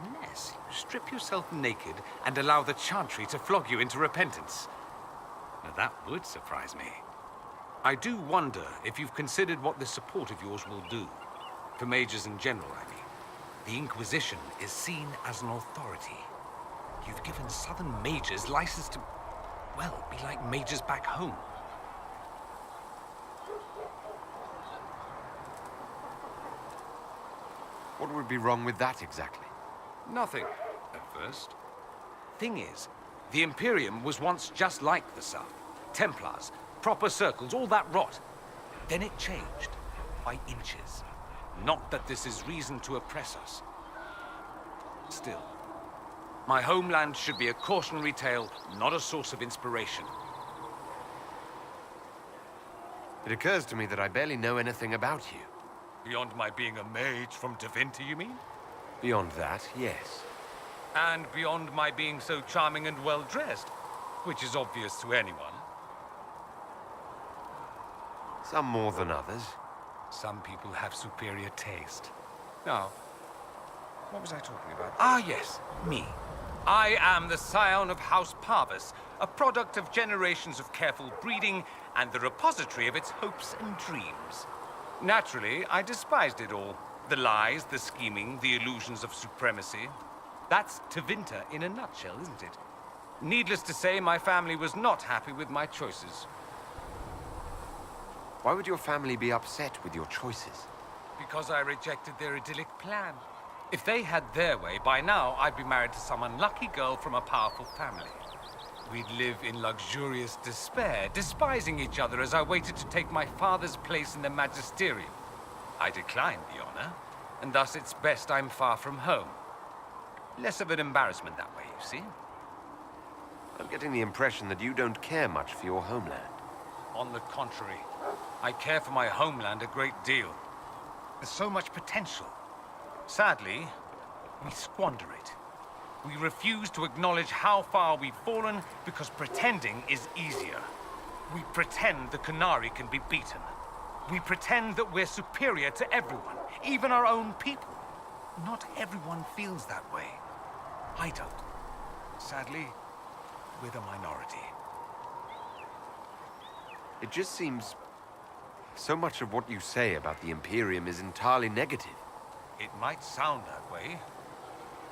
Unless you strip yourself naked and allow the Chantry to flog you into repentance. Now that would surprise me. I do wonder if you've considered what this support of yours will do. For mages in general, I mean. The Inquisition is seen as an authority. You've given Southern mages license to, well, be like mages back home. What would be wrong with that exactly? Nothing, at first. Thing is, the Imperium was once just like the South. Templars, proper circles, all that rot. Then it changed, by inches. Not that this is reason to oppress us. Still, my homeland should be a cautionary tale, not a source of inspiration. It occurs to me that I barely know anything about you. Beyond my being a mage from Tevinter, you mean? Beyond that, yes. And beyond my being so charming and well-dressed, which is obvious to anyone. Some more than others. Some people have superior taste. Now, what was I talking about? Ah, yes, me. I am the scion of House Parvis, a product of generations of careful breeding and the repository of its hopes and dreams. Naturally, I despised it all. The lies, the scheming, the illusions of supremacy. That's Tevinter in a nutshell, isn't it? Needless to say, my family was not happy with my choices. Why would your family be upset with your choices? Because I rejected their idyllic plan. If they had their way, by now I'd be married to some unlucky girl from a powerful family. We'd live in luxurious despair, despising each other as I waited to take my father's place in the magisterium. I declined the honor, and thus it's best I'm far from home. Less of an embarrassment that way, you see? I'm getting the impression that you don't care much for your homeland. On the contrary, I care for my homeland a great deal. There's so much potential. Sadly, we squander it. We refuse to acknowledge how far we've fallen because pretending is easier. We pretend the Qunari can be beaten. We pretend that we're superior to everyone, even our own people. Not everyone feels that way. I don't. Sadly, we're the minority. It just seems so much of what you say about the Imperium is entirely negative. It might sound that way.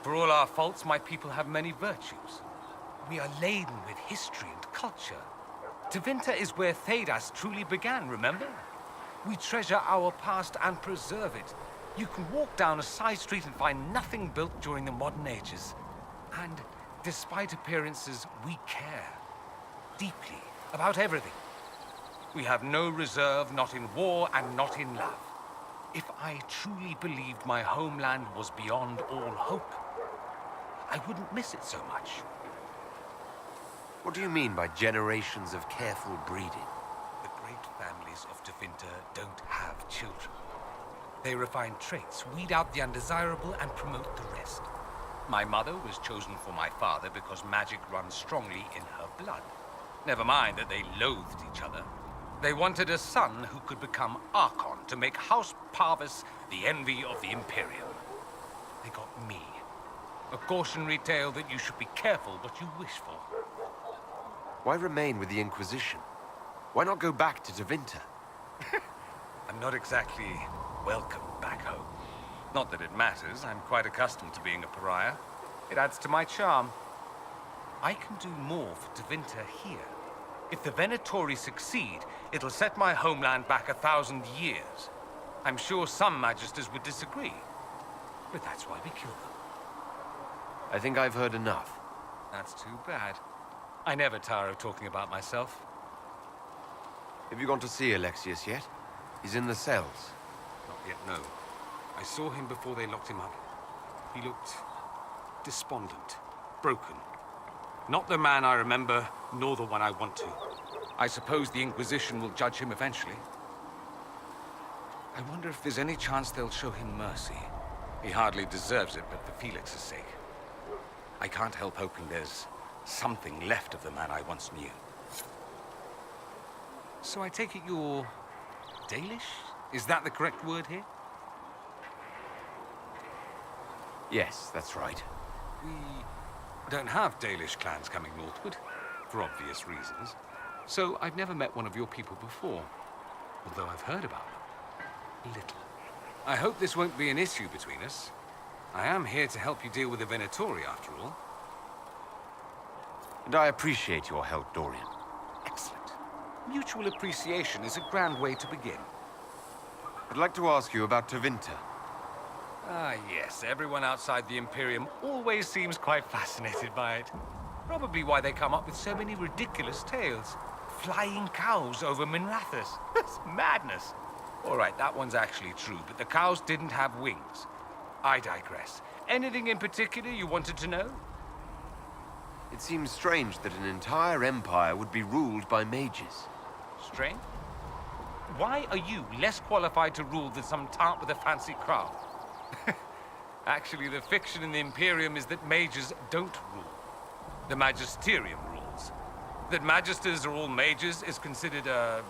For all our faults, my people have many virtues. We are laden with history and culture. Tevinter is where Thedas truly began, remember? We treasure our past and preserve it. You can walk down a side street and find nothing built during the modern ages. And despite appearances, we care. Deeply. About everything. We have no reserve, not in war and not in love. If I truly believed my homeland was beyond all hope, I wouldn't miss it so much. What do you mean by generations of careful breeding? The great families of Tevinter don't have children. They refine traits, weed out the undesirable, and promote the rest. My mother was chosen for my father because magic runs strongly in her blood. Never mind that they loathed each other. They wanted a son who could become Archon to make House Parvis the envy of the Imperium. They got me. A cautionary tale that you should be careful what you wish for. Why remain with the Inquisition? Why not go back to Tevinter? I'm not exactly welcome back home. Not that it matters. I'm quite accustomed to being a pariah. It adds to my charm. I can do more for Tevinter here. If the Venatori succeed, it'll set my homeland back 1,000 years. I'm sure some magisters would disagree. But that's why we kill them. I think I've heard enough. That's too bad. I never tire of talking about myself. Have you gone to see Alexius yet? He's in the cells. Not yet, no. I saw him before they locked him up. He looked despondent, broken. Not the man I remember, nor the one I want to. I suppose the Inquisition will judge him eventually. I wonder if there's any chance they'll show him mercy. He hardly deserves it, but for Felix's sake. I can't help hoping there's something left of the man I once knew. So I take it you're Dalish? Is that the correct word here? Yes, that's right. We don't have Dalish clans coming northward, for obvious reasons. So I've never met one of your people before, although I've heard about them. Little. I hope this won't be an issue between us. I am here to help you deal with the Venatori, after all. And I appreciate your help, Dorian. Excellent. Mutual appreciation is a grand way to begin. I'd like to ask you about Tevinter. Ah, yes. Everyone outside the Imperium always seems quite fascinated by it. Probably why they come up with so many ridiculous tales. Flying cows over Minrathous. That's madness. All right, that one's actually true, but the cows didn't have wings. I digress. Anything in particular you wanted to know? It seems strange that an entire empire would be ruled by mages. Strange? Why are you less qualified to rule than some tart with a fancy craft? Actually, the fiction in the Imperium is that mages don't rule. The Magisterium rules. That magisters are all mages is considered a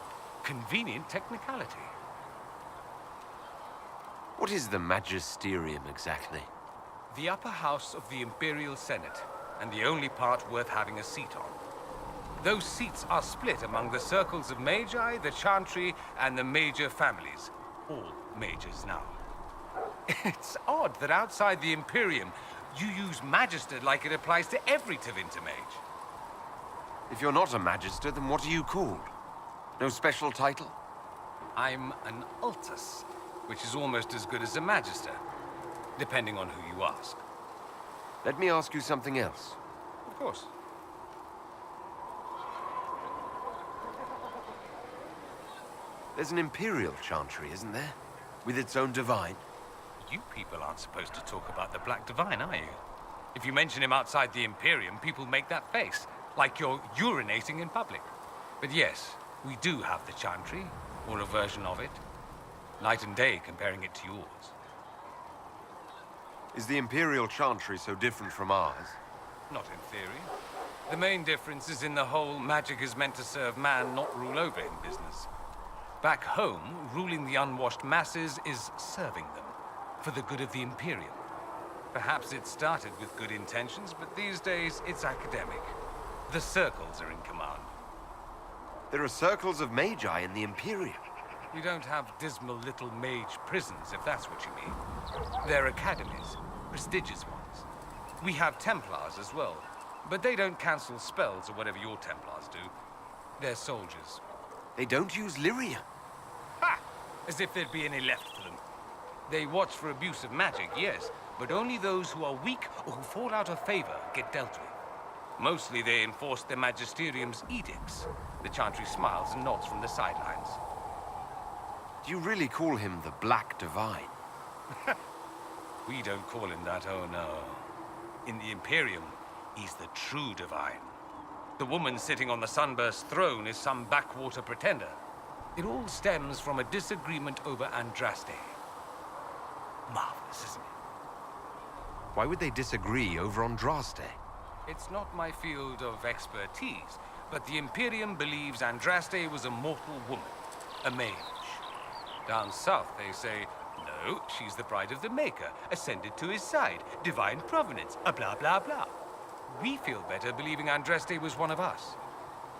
convenient technicality. What is the Magisterium exactly? The upper house of the Imperial Senate, and the only part worth having a seat on. Those seats are split among the circles of Magi, the Chantry, and the major families. All mages now. It's odd that outside the Imperium, you use Magister like it applies to every Tevinter mage. If you're not a Magister, then what are you called? No special title? I'm an Altus, which is almost as good as a Magister, depending on who you ask. Let me ask you something else. Of course. There's an Imperial Chantry, isn't there? With its own divine? You people aren't supposed to talk about the Black Divine, are you? If you mention him outside the Imperium, people make that face, like you're urinating in public. But yes, we do have the Chantry, or a version of it. Night and day comparing it to yours. Is the Imperial Chantry so different from ours? Not in theory. The main difference is in the whole magic is meant to serve man, not rule over him business. Back home, ruling the unwashed masses is serving them, for the good of the Imperium. Perhaps it started with good intentions, but these days it's academic. The circles are in command. There are circles of magi in the Imperium. We don't have dismal little mage prisons, if that's what you mean. They're academies, prestigious ones. We have Templars as well, but they don't cancel spells or whatever your Templars do. They're soldiers. They don't use lyria. Ha! As if there'd be any left for them. They watch for abuse of magic, yes, but only those who are weak or who fall out of favor get dealt with. Mostly they enforce the Magisterium's edicts. The Chantry smiles and nods from the sidelines. Do you really call him the Black Divine? We don't call him that, oh no. In the Imperium, he's the true Divine. The woman sitting on the Sunburst throne is some backwater pretender. It all stems from a disagreement over Andraste. Marvelous, isn't it? Why would they disagree over Andraste? It's not my field of expertise, but the Imperium believes Andraste was a mortal woman, a mage. Down south, they say, no, she's the bride of the Maker, ascended to his side, divine provenance, a blah, blah, blah. We feel better believing Andraste was one of us.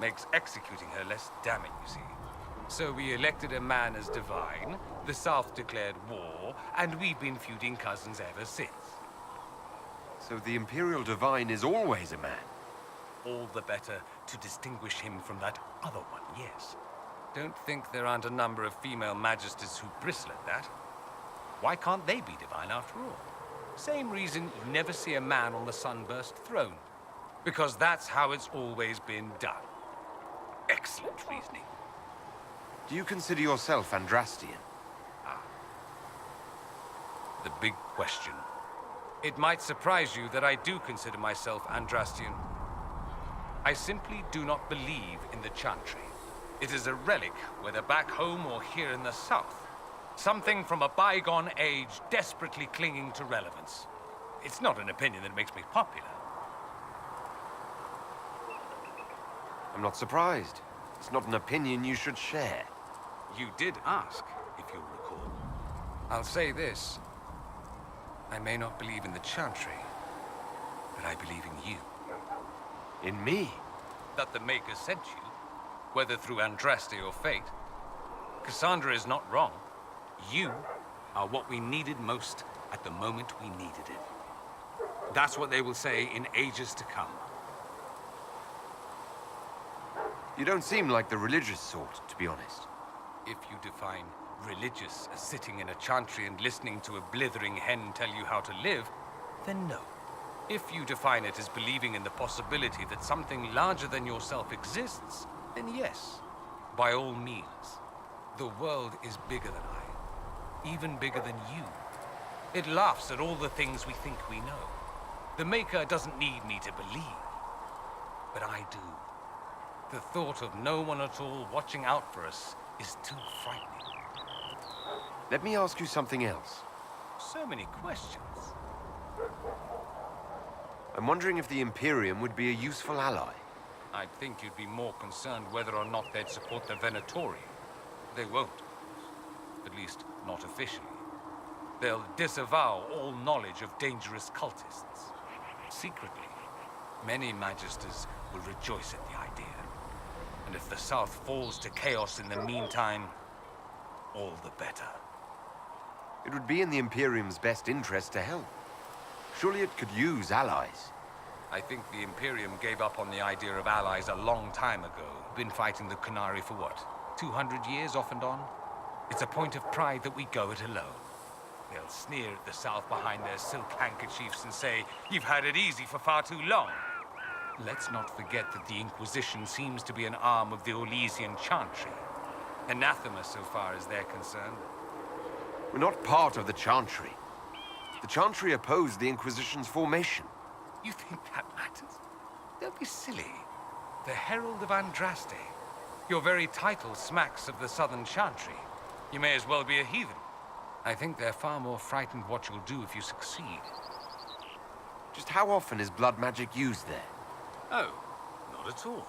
Makes executing her less damning, you see. So we elected a man as divine, the South declared war, and we've been feuding cousins ever since. So the Imperial Divine is always a man? All the better to distinguish him from that other one, yes. Don't think there aren't a number of female magisters who bristle at that. Why can't they be divine after all? Same reason you never see a man on the Sunburst throne. Because that's how it's always been done. Excellent reasoning. Do you consider yourself Andrastian? Ah. The big question. It might surprise you that I do consider myself Andrastian. I simply do not believe in the Chantry. It is a relic, whether back home or here in the south. Something from a bygone age desperately clinging to relevance. It's not an opinion that makes me popular. I'm not surprised. It's not an opinion you should share. You did ask, if you'll recall. I'll say this. I may not believe in the Chantry, but I believe in you. In me? That the Maker sent you, whether through Andraste or fate. Cassandra is not wrong. You are what we needed most at the moment we needed it. That's what they will say in ages to come. You don't seem like the religious sort, to be honest. If you define religious as sitting in a chantry and listening to a blithering hen tell you how to live, then no. If you define it as believing in the possibility that something larger than yourself exists, then yes, by all means. The world is bigger than I, even bigger than you. It laughs at all the things we think we know. The Maker doesn't need me to believe, but I do. The thought of no one at all watching out for us is too frightening. Let me ask you something else. So many questions. I'm wondering if the Imperium would be a useful ally. I'd think you'd be more concerned whether or not they'd support the Venatori. They won't. At least, not officially. They'll disavow all knowledge of dangerous cultists. Secretly, many Magisters will rejoice at the idea. And if the South falls to chaos in the meantime, all the better. It would be in the Imperium's best interest to help. Surely it could use allies. I think the Imperium gave up on the idea of allies a long time ago. Been fighting the Qunari for what, 200 years off and on? It's a point of pride that we go it alone. They'll sneer at the South behind their silk handkerchiefs and say, "You've had it easy for far too long." Let's not forget that the Inquisition seems to be an arm of the Orlesian Chantry. Anathema so far as they're concerned. We're not part of the Chantry. The Chantry opposed the Inquisition's formation. You think that matters? Don't be silly. The Herald of Andraste. Your very title smacks of the Southern Chantry. You may as well be a heathen. I think they're far more frightened what you'll do if you succeed. Just how often is blood magic used there? Oh, not at all.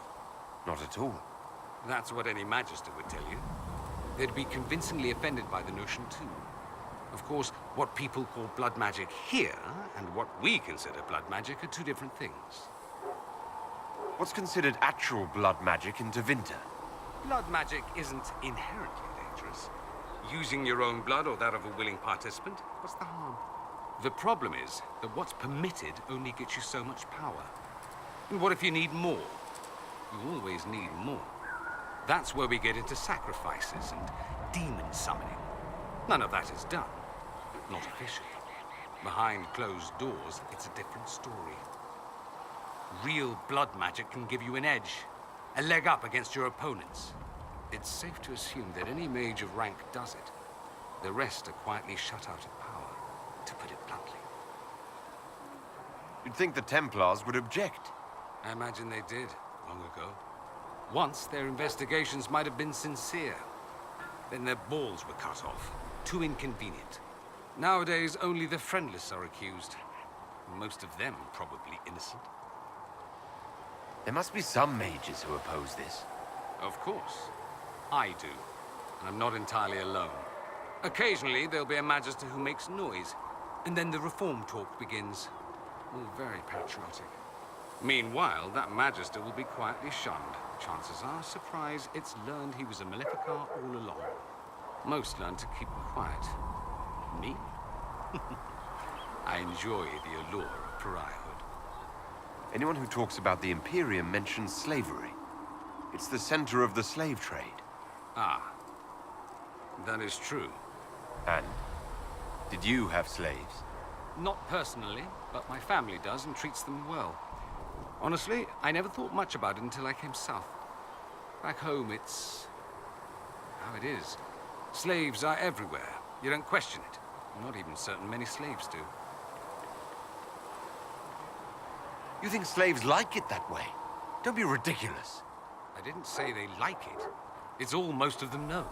Not at all. That's what any Magister would tell you. They'd be convincingly offended by the notion, too. Of course, what people call blood magic here, and what we consider blood magic, are two different things. What's considered actual blood magic in Tevinter? Blood magic isn't inherently dangerous. Using your own blood or that of a willing participant, what's the harm? The problem is that what's permitted only gets you so much power. And what if you need more? You always need more. That's where we get into sacrifices and demon summoning. None of that is done. Not officially. Behind closed doors, it's a different story. Real blood magic can give you an edge, a leg up against your opponents. It's safe to assume that any mage of rank does it. The rest are quietly shut out of power, to put it bluntly. You'd think the Templars would object. I imagine they did, long ago. Once, their investigations might have been sincere. Then their balls were cut off. Too inconvenient. Nowadays, only the friendless are accused. Most of them probably innocent. There must be some mages who oppose this. Of course. I do. And I'm not entirely alone. Occasionally, there'll be a Magister who makes noise. And then the reform talk begins. All very patriotic. Meanwhile, that Magister will be quietly shunned. Chances are, surprise, it's learned he was a Maleficar all along. Most learn to keep quiet. Me? I enjoy the allure of pariahhood. Anyone who talks about the Imperium mentions slavery. It's the center of the slave trade. Ah. That is true. And? Did you have slaves? Not personally, but my family does and treats them well. Honestly, I never thought much about it until I came south. Back home, it's how it is. Slaves are everywhere. You don't question it. I'm not even certain many slaves do. You think slaves like it that way? Don't be ridiculous. I didn't say they like it. It's all most of them know.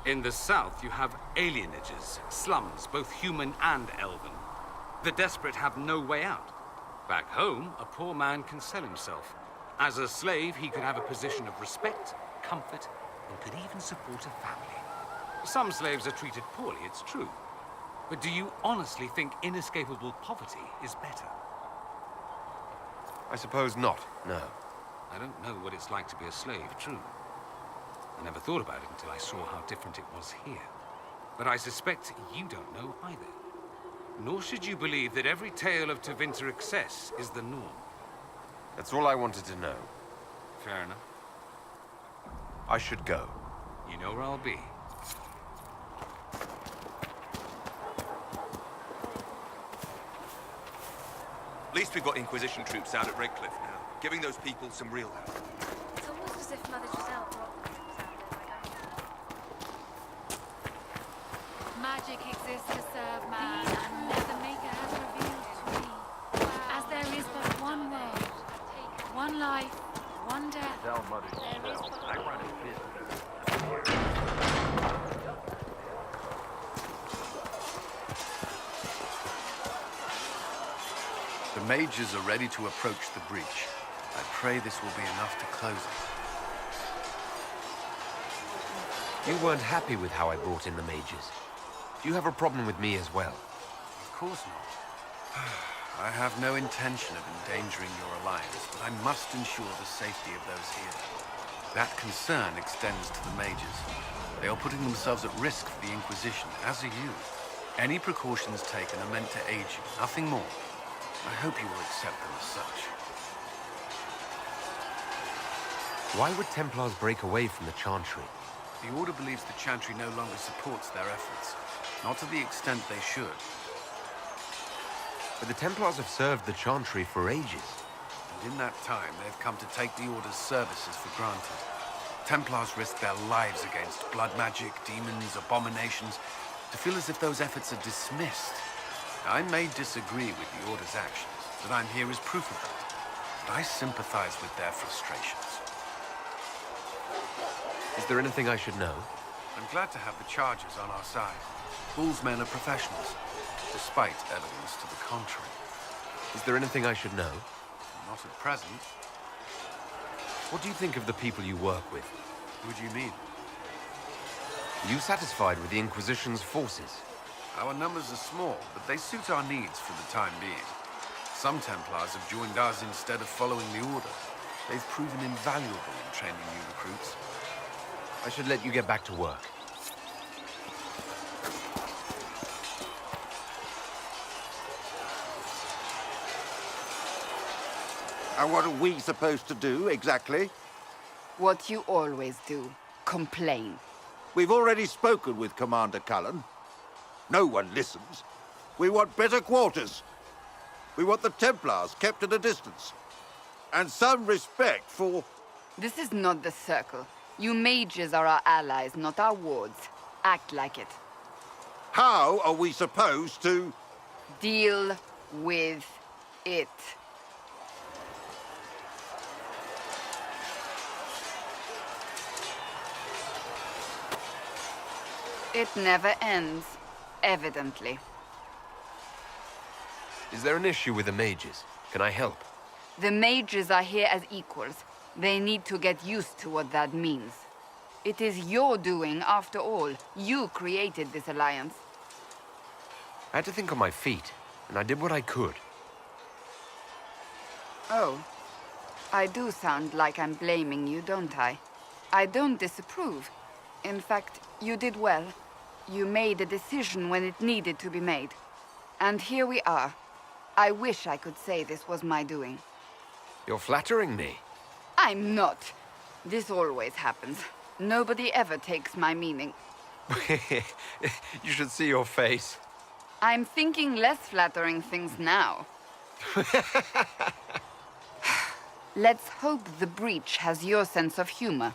In the south, you have alienages, slums, both human and elven. The desperate have no way out. Back home, a poor man can sell himself. As a slave, he could have a position of respect, comfort, and could even support a family. Some slaves are treated poorly, it's true. But do you honestly think inescapable poverty is better? I suppose not, no. I don't know what it's like to be a slave, true. I never thought about it until I saw how different it was here. But I suspect you don't know either. Nor should you believe that every tale of Tevinter excess is the norm. That's all I wanted to know. Fair enough. I should go. You know where I'll be. At least we've got Inquisition troops out at Redcliffe now, giving those people some real help. It's almost as if Mother Giselle brought the troops out there like I. Magic exists to serve man, and the Maker has revealed to me. As there is but one world, one life, one death. Tell Mother Giselle, I run a business. The mages are ready to approach the breach. I pray this will be enough to close it. You weren't happy with how I brought in the mages. Do you have a problem with me as well? Of course not. I have no intention of endangering your alliance, but I must ensure the safety of those here. That concern extends to the mages. They are putting themselves at risk for the Inquisition, as are you. Any precautions taken are meant to aid you, nothing more. I hope you will accept them as such. Why would Templars break away from the Chantry? The Order believes the Chantry no longer supports their efforts. Not to the extent they should. But the Templars have served the Chantry for ages. And in that time, they've come to take the Order's services for granted. Templars risk their lives against blood magic, demons, abominations, to feel as if those efforts are dismissed. I may disagree with the Order's actions, but I'm here as proof of that. But I sympathize with their frustrations. Is there anything I should know? I'm glad to have the Chargers on our side. Bull's men are professionals, despite evidence to the contrary. Is there anything I should know? Not at present. What do you think of the people you work with? Who do you mean? Are you satisfied with the Inquisition's forces? Our numbers are small, but they suit our needs for the time being. Some Templars have joined us instead of following the Order. They've proven invaluable in training new recruits. I should let you get back to work. And what are we supposed to do, exactly? What you always do. Complain. We've already spoken with Commander Cullen. No one listens. We want better quarters. We want the Templars kept at a distance. And some respect for... This is not the Circle. You mages are our allies, not our wards. Act like it. How are we supposed to... Deal with it. It never ends, evidently. Is there an issue with the mages? Can I help? The mages are here as equals. They need to get used to what that means. It is your doing, after all. You created this alliance. I had to think on my feet, and I did what I could. Oh. I do sound like I'm blaming you, don't I? I don't disapprove. In fact, you did well. You made a decision when it needed to be made. And here we are. I wish I could say this was my doing. You're flattering me. I'm not. This always happens. Nobody ever takes my meaning. You should see your face. I'm thinking less flattering things now. Let's hope the breach has your sense of humor.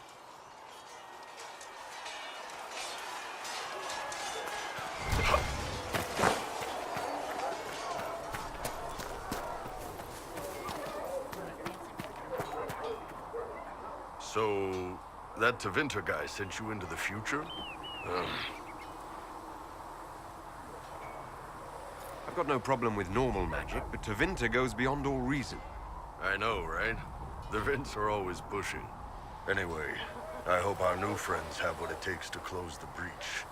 So, that Tevinter guy sent you into the future? I've got no problem with normal magic, but Tevinter goes beyond all reason. I know, right? The Vints are always pushing. Anyway, I hope our new friends have what it takes to close the breach.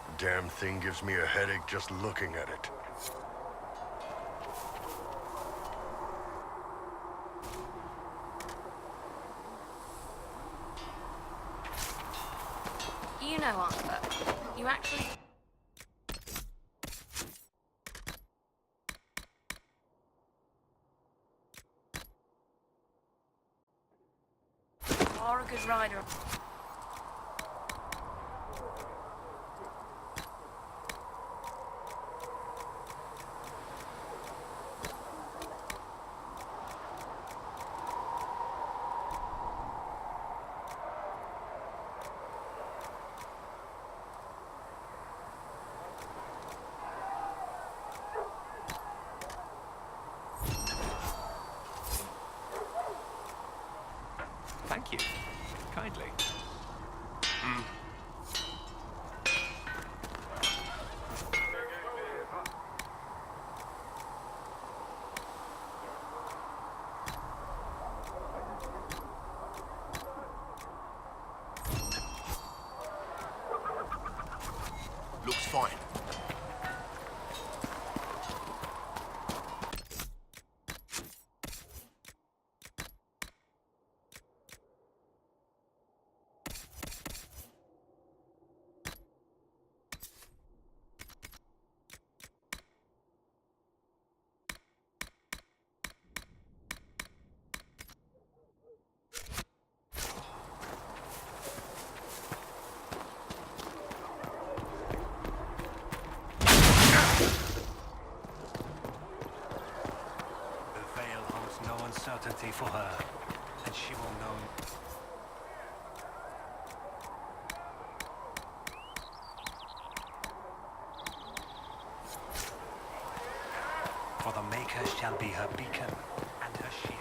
The damn thing gives me a headache just looking at it. You know, Arthur, you actually... You're a good rider. Thank you. Kindly. Looks fine. Uncertainty for her, and she will know. For the Maker shall be her beacon and her shield.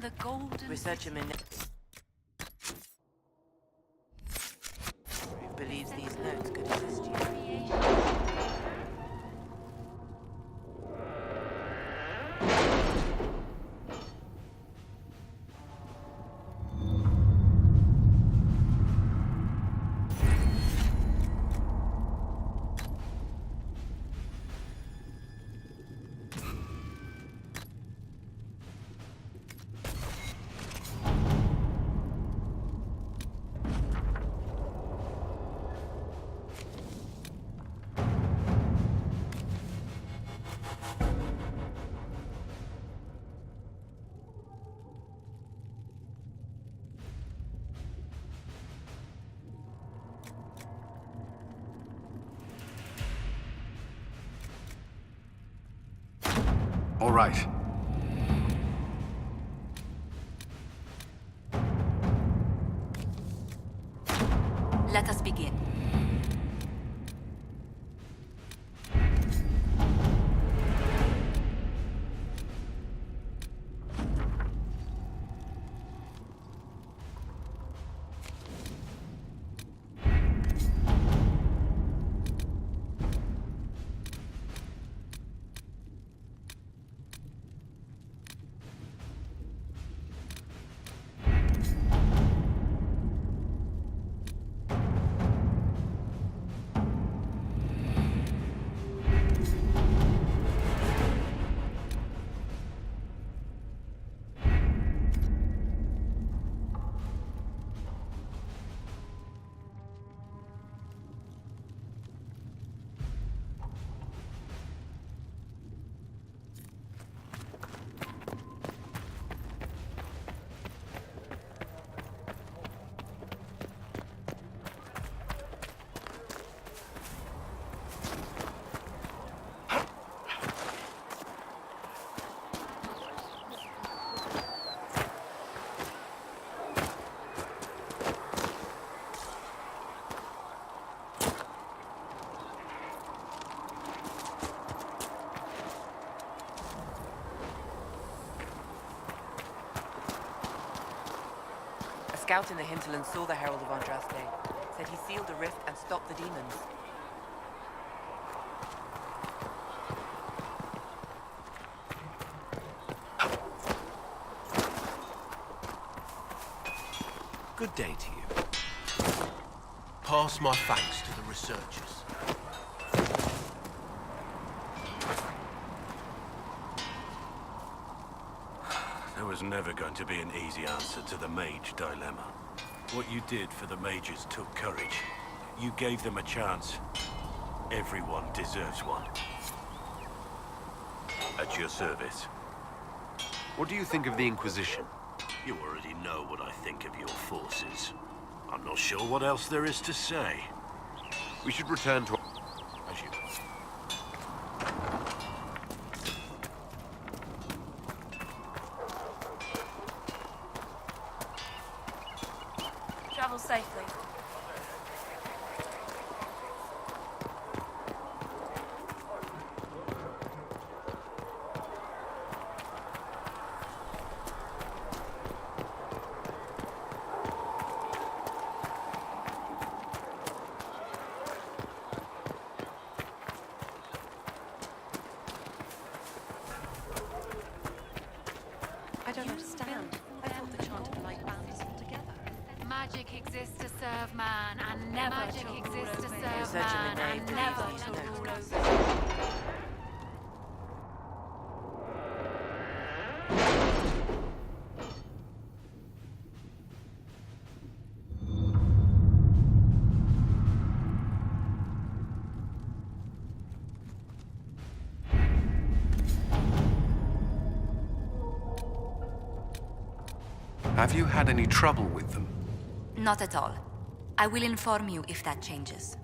The golden Researcher believes these notes could assist you. All right. Let us begin. scout in the hinterland saw the Herald of Andraste. Said he sealed a rift and stopped the demons. Good day to you. Pass my thanks to the researchers. There was never going to be an easy answer to the mage dilemma. What you did for the mages took courage. You gave them a chance. Everyone deserves one. At your service. What do you think of the Inquisition? You already know what I think of your forces. I'm not sure what else there is to say. We should return to... As you... Travel safely. I don't understand. I thought the chant of light bound us all together. Magic exists to serve man and never Magic to exists rule to over serve man man and and never never to to rule rule over. Have you had any trouble with them? Not at all. I will inform you if that changes.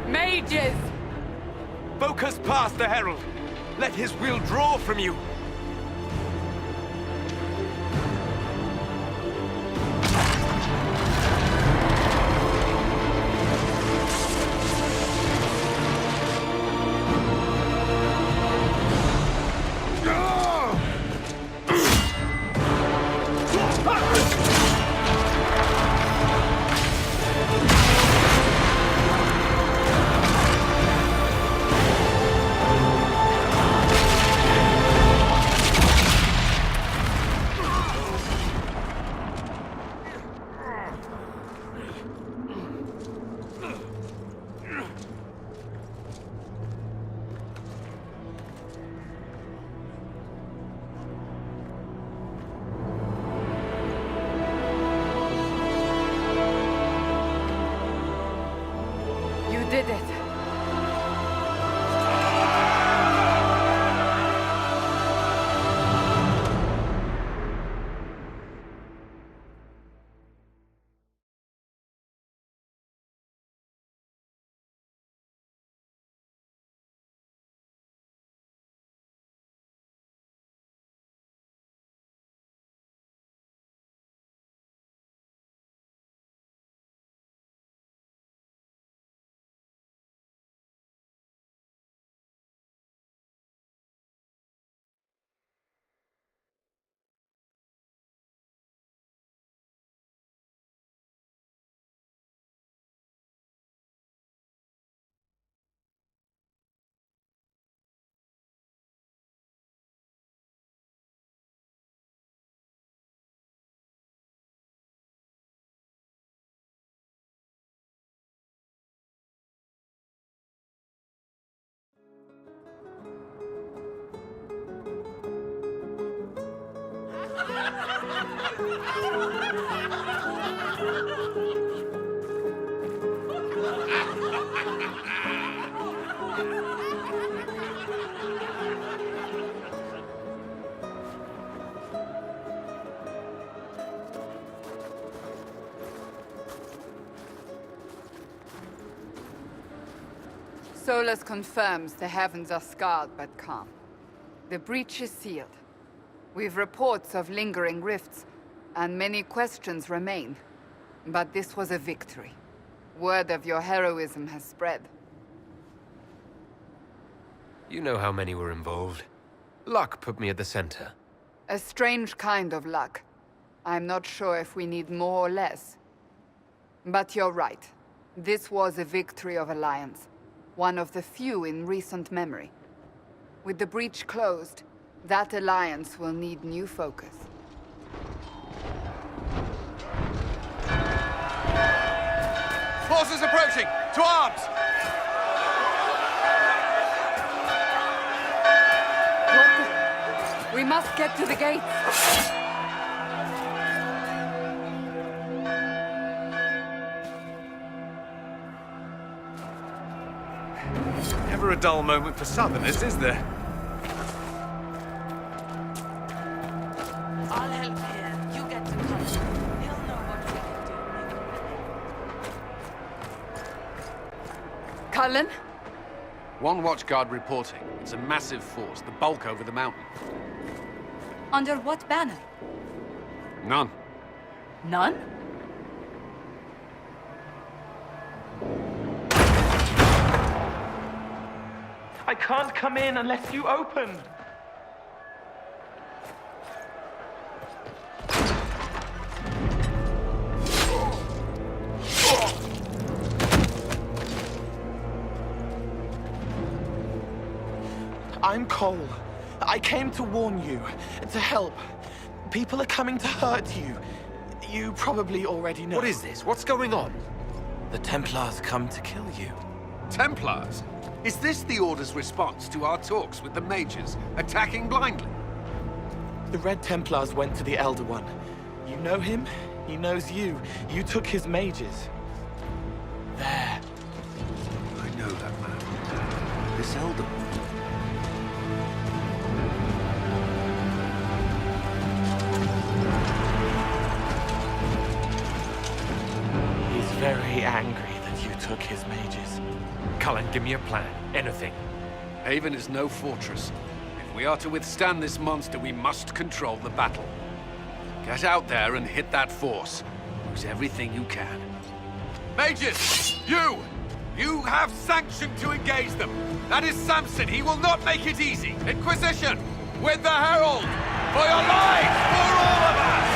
Mages! Focus past the Herald. Let his will draw from you. You did it. Solus confirms the heavens are scarred but calm. The breach is sealed. We've reports of lingering rifts, and many questions remain. But this was a victory. Word of your heroism has spread. You know how many were involved. Luck put me at the center. A strange kind of luck. I'm not sure if we need more or less. But you're right. This was a victory of Alliance. One of the few in recent memory. With the breach closed, that alliance will need new focus. Forces approaching! To arms! We must get to the gates! Never a dull moment for Southerners, is there? I'll help here. You get to Cullen. He'll know what we can do. Cullen? One watchguard reporting. It's a massive force, the bulk over the mountain. Under what banner? None. None? I can't come in unless you open. I'm Cole. I came to warn you, to help. People are coming to hurt you. You probably already know. What is this? What's going on? The Templars come to kill you. Templars? Is this the Order's response to our talks with the mages, attacking blindly? The Red Templars went to the Elder One. You know him, he knows you. You took his mages. There. I know that man. This Elder One. He's very angry that you took his mages. Cullen, give me a plan. Anything. Haven is no fortress. If we are to withstand this monster, we must control the battle. Get out there and hit that force. Use everything you can. Mages! You have sanction to engage them. That is Samson. He will not make it easy. Inquisition! With the Herald! For your lives! For all of us!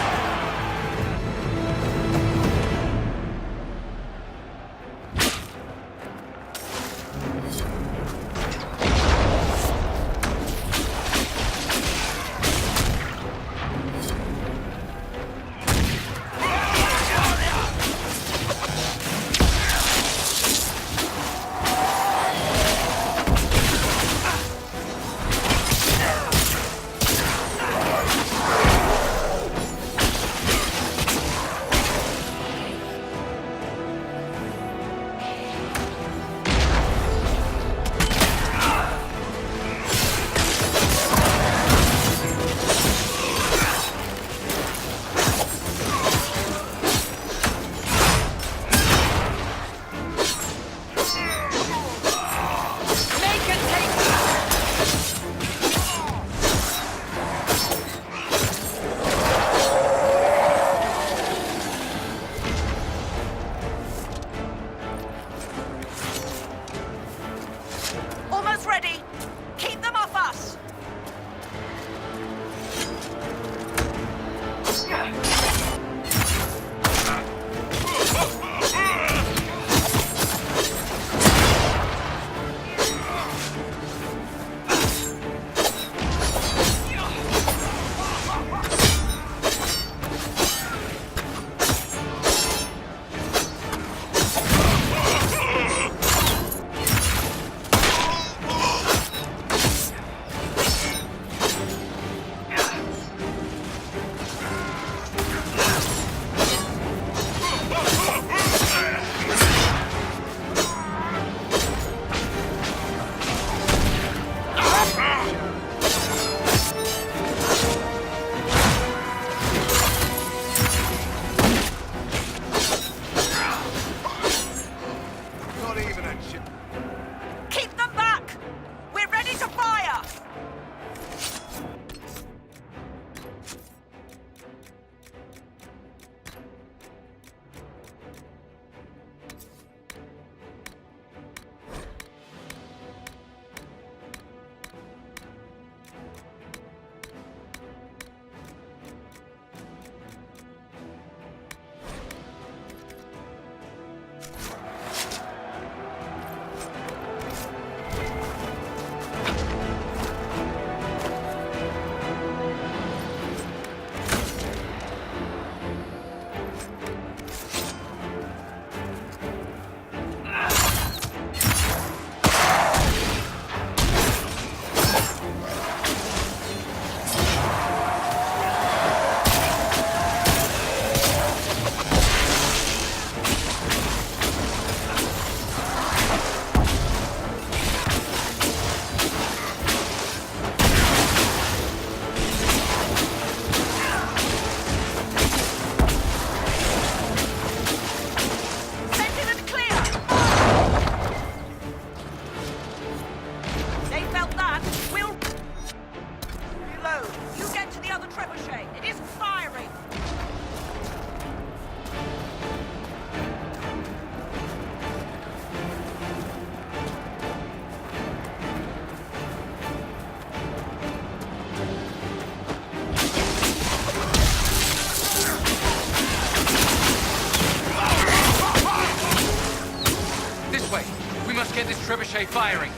trebuchet firing.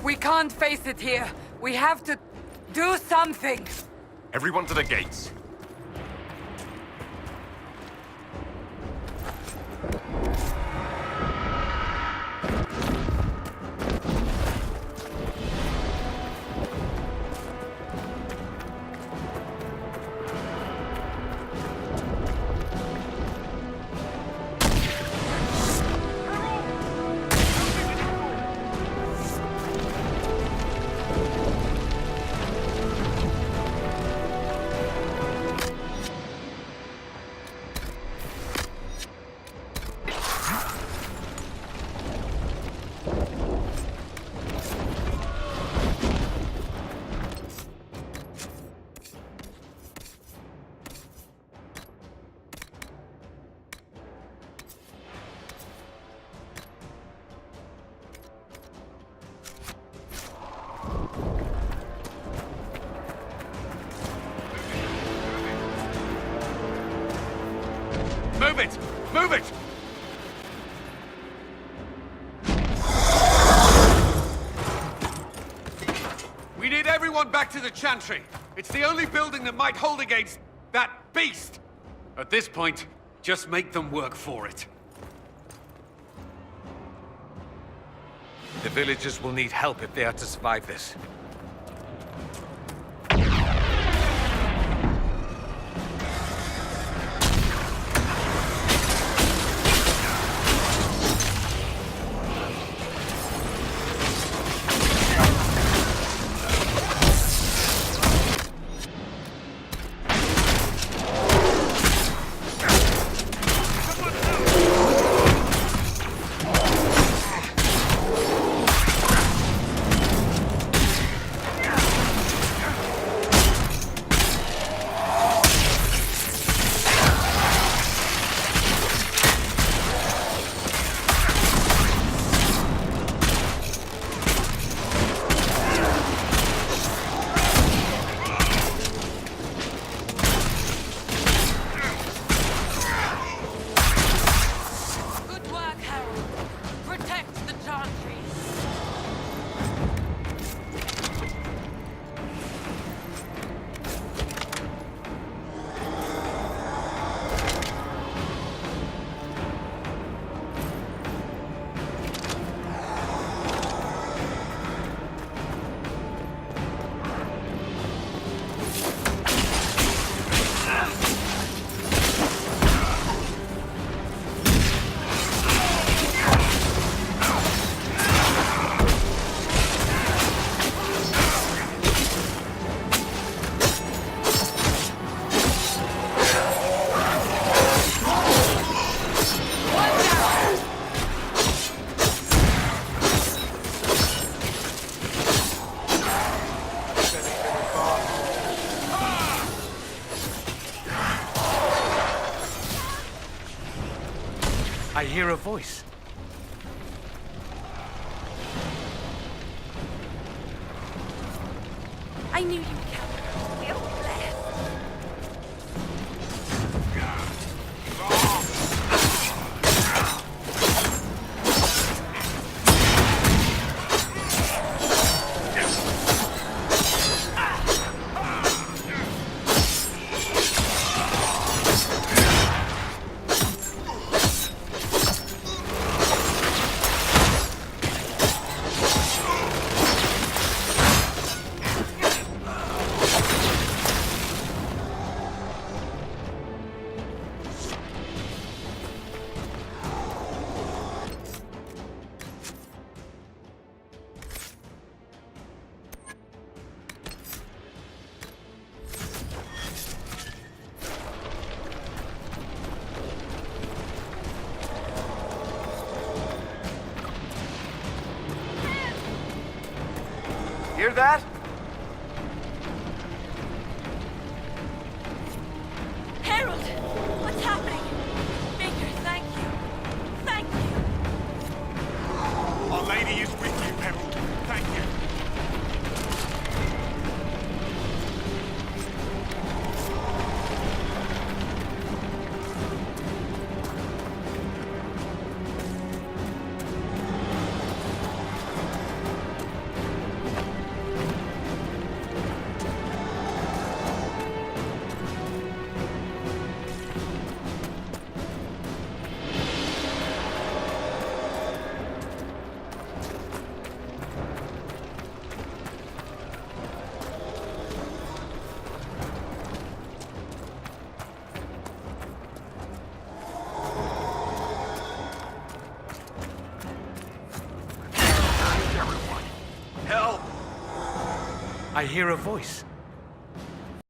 We can't face it here. We have to do something. Everyone to the gates. Move it! Move it! We need everyone back to the Chantry. It's the only building that might hold against that beast. At this point, just make them work for it. The villagers will need help if they are to survive this. I hear a voice. I knew you would come. Feel blessed. Hear that? Harold! What's happening? Baker, thank you. Thank you. Our Lady is with you, Harold. Thank you. I hear a voice.